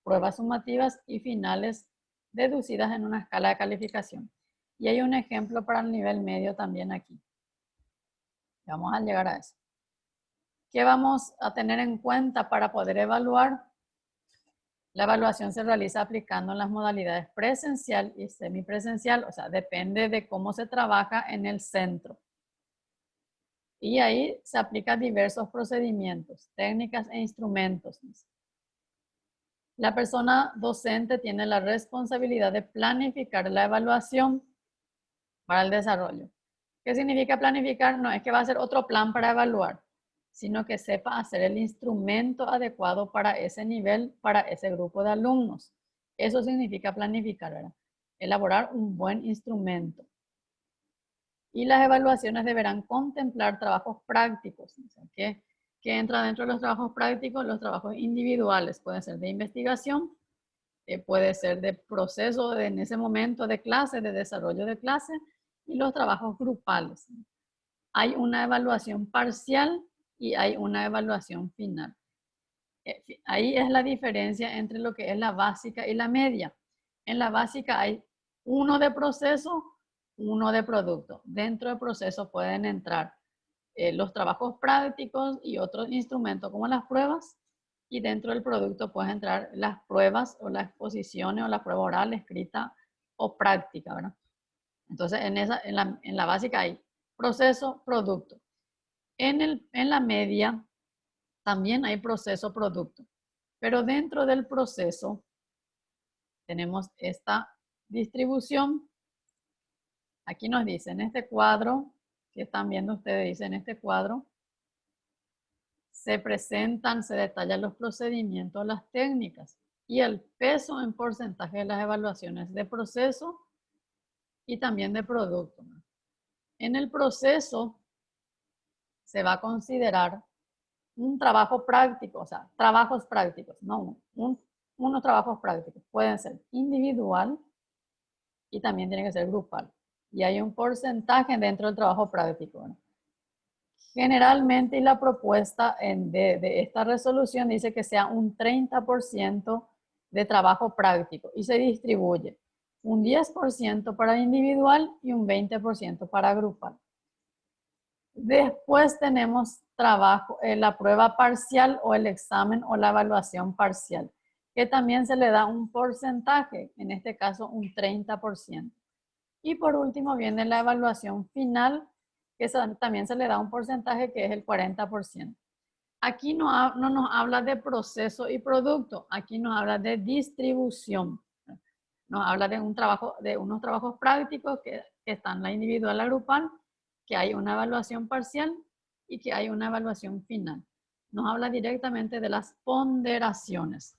pruebas sumativas y finales deducidas en una escala de calificación. Y hay un ejemplo para el nivel medio también aquí. Vamos a llegar a eso. ¿Qué vamos a tener en cuenta para poder evaluar? La evaluación se realiza aplicando las modalidades presencial y semipresencial, o sea, depende de cómo se trabaja en el centro. Y ahí se aplican diversos procedimientos, técnicas e instrumentos. La persona docente tiene la responsabilidad de planificar la evaluación para el desarrollo. ¿Qué significa planificar? No es que va a ser otro plan para evaluar, sino que sepa hacer el instrumento adecuado para ese nivel, para ese grupo de alumnos. Eso significa planificar, ¿verdad? Elaborar un buen instrumento. Y las evaluaciones deberán contemplar trabajos prácticos. O sea, ¿qué entra dentro de los trabajos prácticos? Los trabajos individuales. Pueden ser de investigación, puede ser de proceso en ese momento de clase, de desarrollo de clase, y los trabajos grupales. Hay una evaluación parcial y hay una evaluación final. Ahí es la diferencia entre lo que es la básica y la media. En la básica hay uno de proceso, uno de producto. Dentro del proceso pueden entrar los trabajos prácticos y otros instrumentos como las pruebas. Y dentro del producto pueden entrar las pruebas o las exposiciones o la prueba oral, escrita o práctica, ¿verdad? Entonces, en la básica hay proceso, producto. En la media también hay proceso, producto. Pero dentro del proceso tenemos esta distribución. Aquí nos dice, en este cuadro, que están viendo ustedes, dice en este cuadro, se presentan, se detallan los procedimientos, las técnicas y el peso en porcentaje de las evaluaciones de proceso y también de producto. En el proceso se va a considerar un trabajo práctico, o sea, trabajos prácticos, no unos trabajos prácticos. Pueden ser individual y también tiene que ser grupal. Y hay un porcentaje dentro del trabajo práctico, ¿no? Generalmente, y la propuesta de esta resolución dice que sea un 30% de trabajo práctico y se distribuye un 10% para individual y un 20% para grupal. Después tenemos trabajo, la prueba parcial o el examen o la evaluación parcial, que también se le da un porcentaje, en este caso un 30%. Y por último viene la evaluación final, que también se le da un porcentaje que es el 40%. Aquí no nos habla de proceso y producto, aquí nos habla de distribución. Nos habla de unos trabajos prácticos que están la individual, la grupal, que hay una evaluación parcial y que hay una evaluación final. Nos habla directamente de las ponderaciones.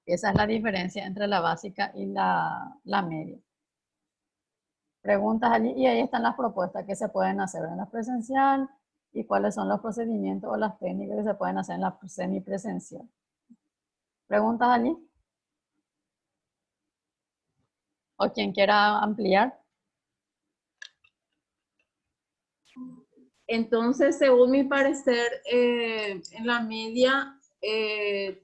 Esa es la diferencia entre la básica y la media. Preguntas allí y ahí están las propuestas que se pueden hacer en la presencial y cuáles son los procedimientos o las técnicas que se pueden hacer en la semipresencial. ¿Preguntas allí? ¿O quien quiera ampliar? Entonces, según mi parecer, en la media,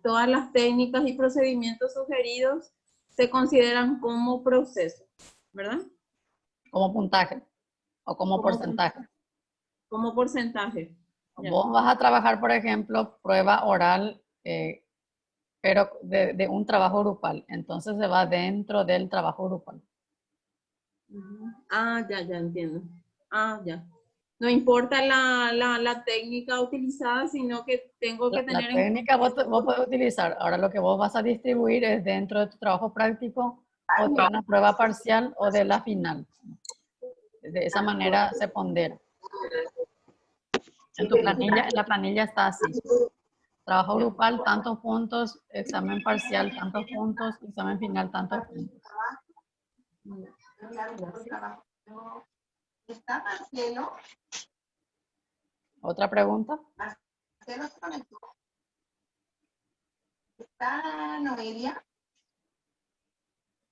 todas las técnicas y procedimientos sugeridos se consideran como proceso, ¿verdad? Como puntaje o como porcentaje. Como porcentaje. Vos vas a trabajar, por ejemplo, prueba oral, pero de un trabajo grupal. Entonces se va dentro del trabajo grupal. Ah, ya entiendo. Ah, ya. No importa la técnica utilizada, sino que tengo que tener La técnica vos podés utilizar. Ahora lo que vos vas a distribuir es dentro de tu trabajo práctico o de una prueba parcial o de la final. De esa manera se pondera. En tu planilla, en la planilla está así. Trabajo grupal, tantos puntos, examen parcial, tantos puntos, examen final, tantos puntos. ¿Otra pregunta? ¿Está Noelia?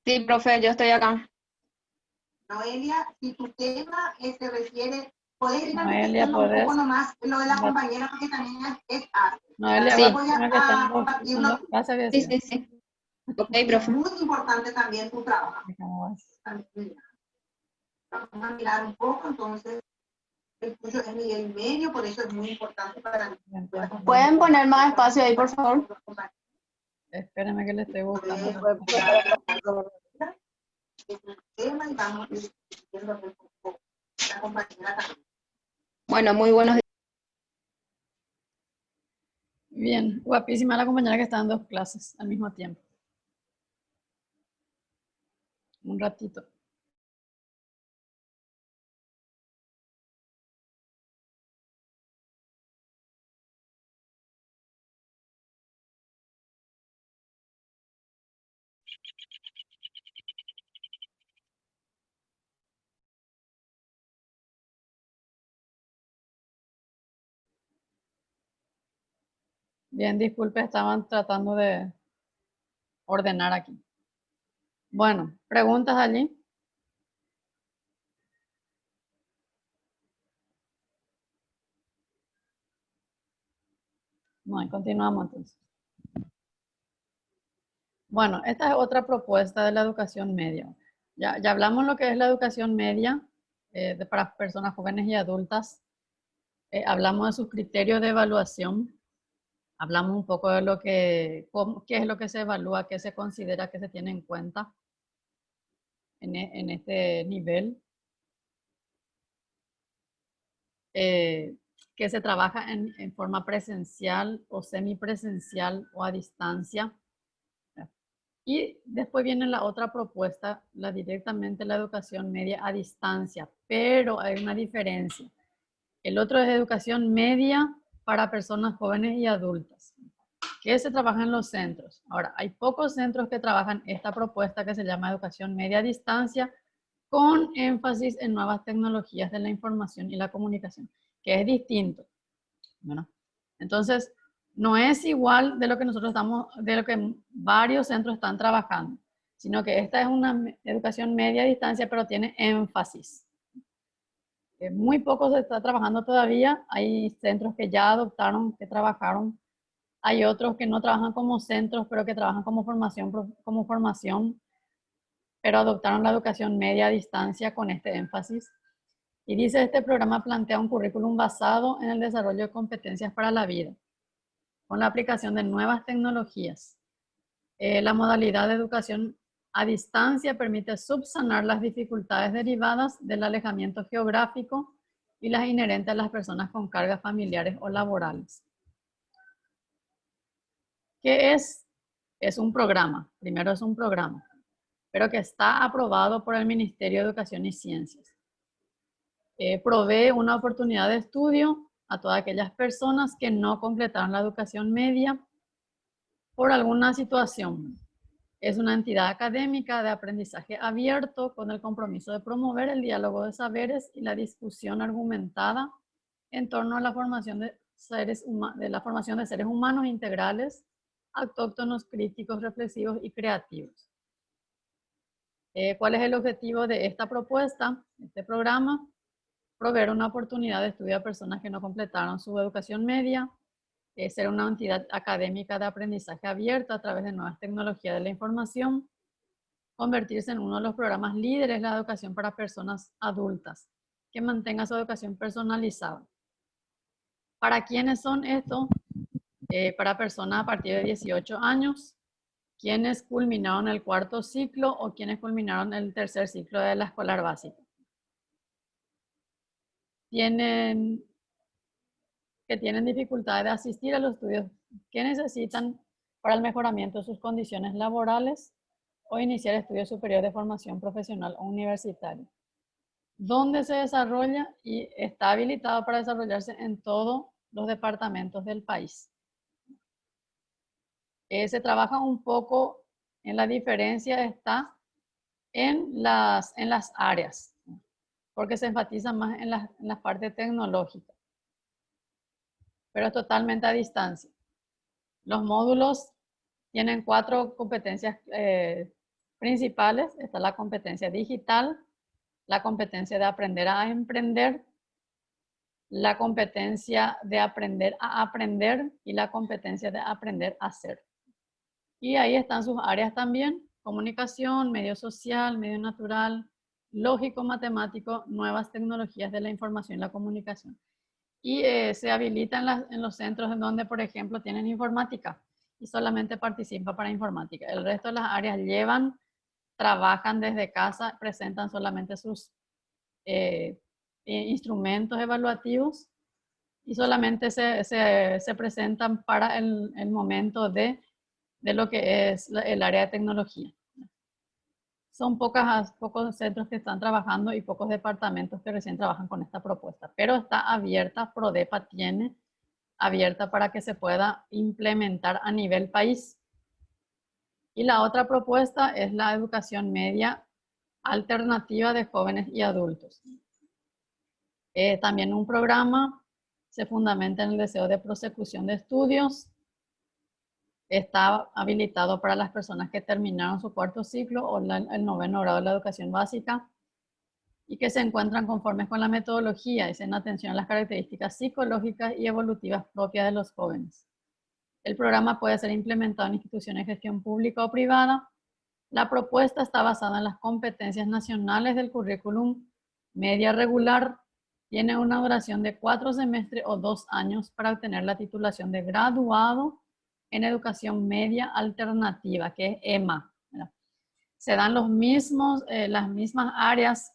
Sí, profe, yo estoy acá. Noelia, si tu tema se refiere, ¿podés ir Noelia, un poco nomás lo de la compañera porque también es arte? Noelia, sí. voy a compartir uno. Sí. Ok, profe. Es muy importante también tu trabajo. Vamos a mirar un poco, entonces, el tuyo es nivel medio, por eso es muy importante para mí. ¿Pueden poner más espacio ahí, por favor? Espérenme que le estoy buscando. Bueno, muy buenos días. Bien, guapísima la compañera que está en 2 clases al mismo tiempo. Un ratito. Bien, disculpe, estaban tratando de ordenar aquí. Bueno, ¿preguntas allí? No, continuamos entonces. Bueno, esta es otra propuesta de la educación media. Ya hablamos lo que es la educación media para personas jóvenes y adultas. Hablamos de sus criterios de evaluación. Hablamos un poco de qué es lo que se evalúa, qué se considera que se tiene en cuenta en este nivel. Que se trabaja en forma presencial o semipresencial o a distancia. Y después viene la otra propuesta, directamente la educación media a distancia, pero hay una diferencia. El otro es educación media para personas jóvenes y adultas, que se trabaja en los centros. Ahora, hay pocos centros que trabajan esta propuesta que se llama educación media a distancia, con énfasis en nuevas tecnologías de la información y la comunicación, que es distinto. Bueno, entonces, no es igual de lo que de lo que varios centros están trabajando, sino que esta es una educación media a distancia, pero tiene énfasis. Muy poco se está trabajando todavía. Hay centros que ya adoptaron, que trabajaron. Hay otros que no trabajan como centros, pero que trabajan como formación, pero adoptaron la educación media a distancia con este énfasis. Y dice, este programa plantea un currículum basado en el desarrollo de competencias para la vida, con la aplicación de nuevas tecnologías. La modalidad de educación a distancia permite subsanar las dificultades derivadas del alejamiento geográfico y las inherentes a las personas con cargas familiares o laborales. ¿Qué es? Es un programa. Primero es un programa, pero que está aprobado por el Ministerio de Educación y Ciencias. Provee una oportunidad de estudio a todas aquellas personas que no completaron la educación media por alguna situación. Es una entidad académica de aprendizaje abierto con el compromiso de promover el diálogo de saberes y la discusión argumentada en torno a la formación de seres humanos integrales, autóctonos, críticos, reflexivos y creativos. ¿Cuál es el objetivo de esta propuesta, este programa? Proveer una oportunidad de estudio a personas que no completaron su educación media, ser una entidad académica de aprendizaje abierto a través de nuevas tecnologías de la información, convertirse en uno de los programas líderes de la educación para personas adultas, que mantenga su educación personalizada. ¿Para quiénes son estos? Para personas a partir de 18 años, quienes culminaron el 4º ciclo o quienes culminaron el 3er ciclo de la escolar básica. Que tienen dificultades de asistir a los estudios que necesitan para el mejoramiento de sus condiciones laborales o iniciar estudios superiores de formación profesional o universitaria. ¿Dónde se desarrolla? Y está habilitado para desarrollarse en todos los departamentos del país. Se trabaja un poco en la diferencia, está en las áreas, porque se enfatiza más en la parte tecnológica, pero es totalmente a distancia. Los módulos tienen 4 competencias principales. Está la competencia digital, la competencia de aprender a emprender, la competencia de aprender a aprender y la competencia de aprender a hacer. Y ahí están sus áreas también: comunicación, medio social, medio natural, lógico, matemático, nuevas tecnologías de la información y la comunicación. Y se habilitan en los centros en donde, por ejemplo, tienen informática y solamente participa para informática. El resto de las áreas trabajan desde casa, presentan solamente sus instrumentos evaluativos y solamente se presentan para el momento de lo que es el área de tecnología. Son pocos centros que están trabajando y pocos departamentos que recién trabajan con esta propuesta, pero está abierta, PRODEPA tiene abierta para que se pueda implementar a nivel país. Y la otra propuesta es la educación media alternativa de jóvenes y adultos. También un programa, se fundamenta en el deseo de prosecución de estudios. Está habilitado para las personas que terminaron su 4º ciclo o el 9º grado de la educación básica y que se encuentran conformes con la metodología y en atención a las características psicológicas y evolutivas propias de los jóvenes. El programa puede ser implementado en instituciones de gestión pública o privada. La propuesta está basada en las competencias nacionales del currículum media regular. Tiene una duración de 4 semestres o 2 años para obtener la titulación de graduado en educación media alternativa, que es EMA. Se dan las mismas áreas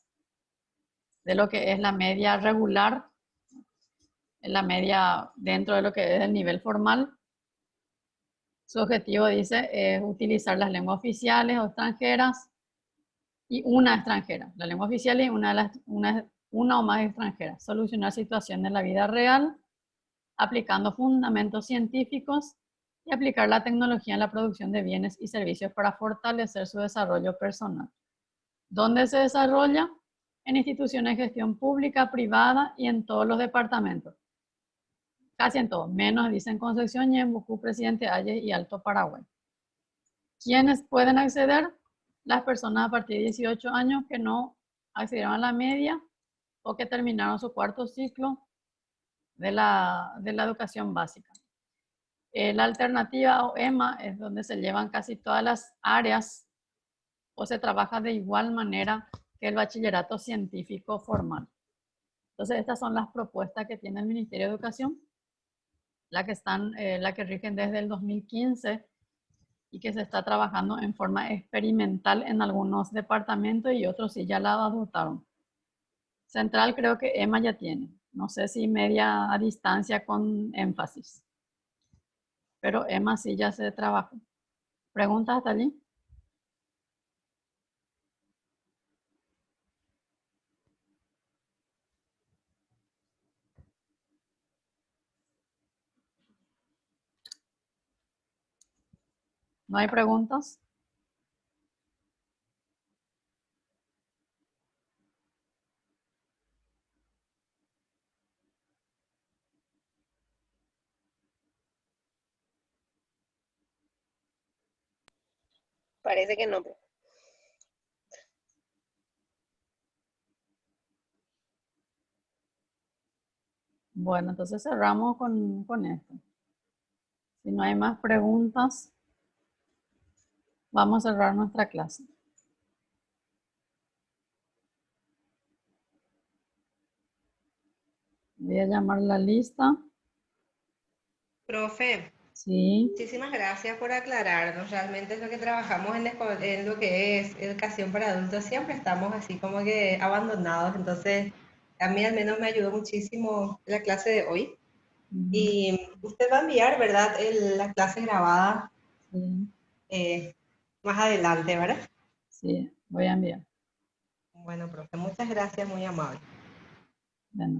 de lo que es la media regular, la media dentro de lo que es el nivel formal. Su objetivo, dice, es utilizar las lenguas oficiales o extranjeras y una extranjera. La lengua oficial y una o más extranjeras. Solucionar situaciones en la vida real, aplicando fundamentos científicos y aplicar la tecnología en la producción de bienes y servicios para fortalecer su desarrollo personal. ¿Dónde se desarrolla? En instituciones de gestión pública, privada y en todos los departamentos. Casi en todos, menos dicen Concepción, Ñembucú, Presidente Hayes y Alto Paraguay. ¿Quiénes pueden acceder? Las personas a partir de 18 años que no accedieron a la media o que terminaron su cuarto ciclo de la educación básica. La alternativa o EMA es donde se llevan casi todas las áreas o se trabaja de igual manera que el bachillerato científico formal. Entonces, estas son las propuestas que tiene el Ministerio de Educación, la que rigen desde el 2015 y que se está trabajando en forma experimental en algunos departamentos y otros sí ya la adoptaron. Central creo que EMA ya tiene, no sé si media a distancia con énfasis, pero EMA sí ya se trabaja. ¿Preguntas hasta allí? ¿No hay preguntas? Parece que no. Bueno, entonces cerramos con esto. Si no hay más preguntas, vamos a cerrar nuestra clase. Voy a llamar la lista. Profe, Sí. muchísimas gracias por aclararnos. Realmente lo que trabajamos en lo que es educación para adultos siempre estamos así como que abandonados. Entonces, a mí al menos me ayudó muchísimo la clase de hoy. Y usted va a enviar, ¿verdad? La clase grabada más adelante, ¿verdad? Sí, voy a enviar. Bueno, profe, muchas gracias, muy amable. Bueno.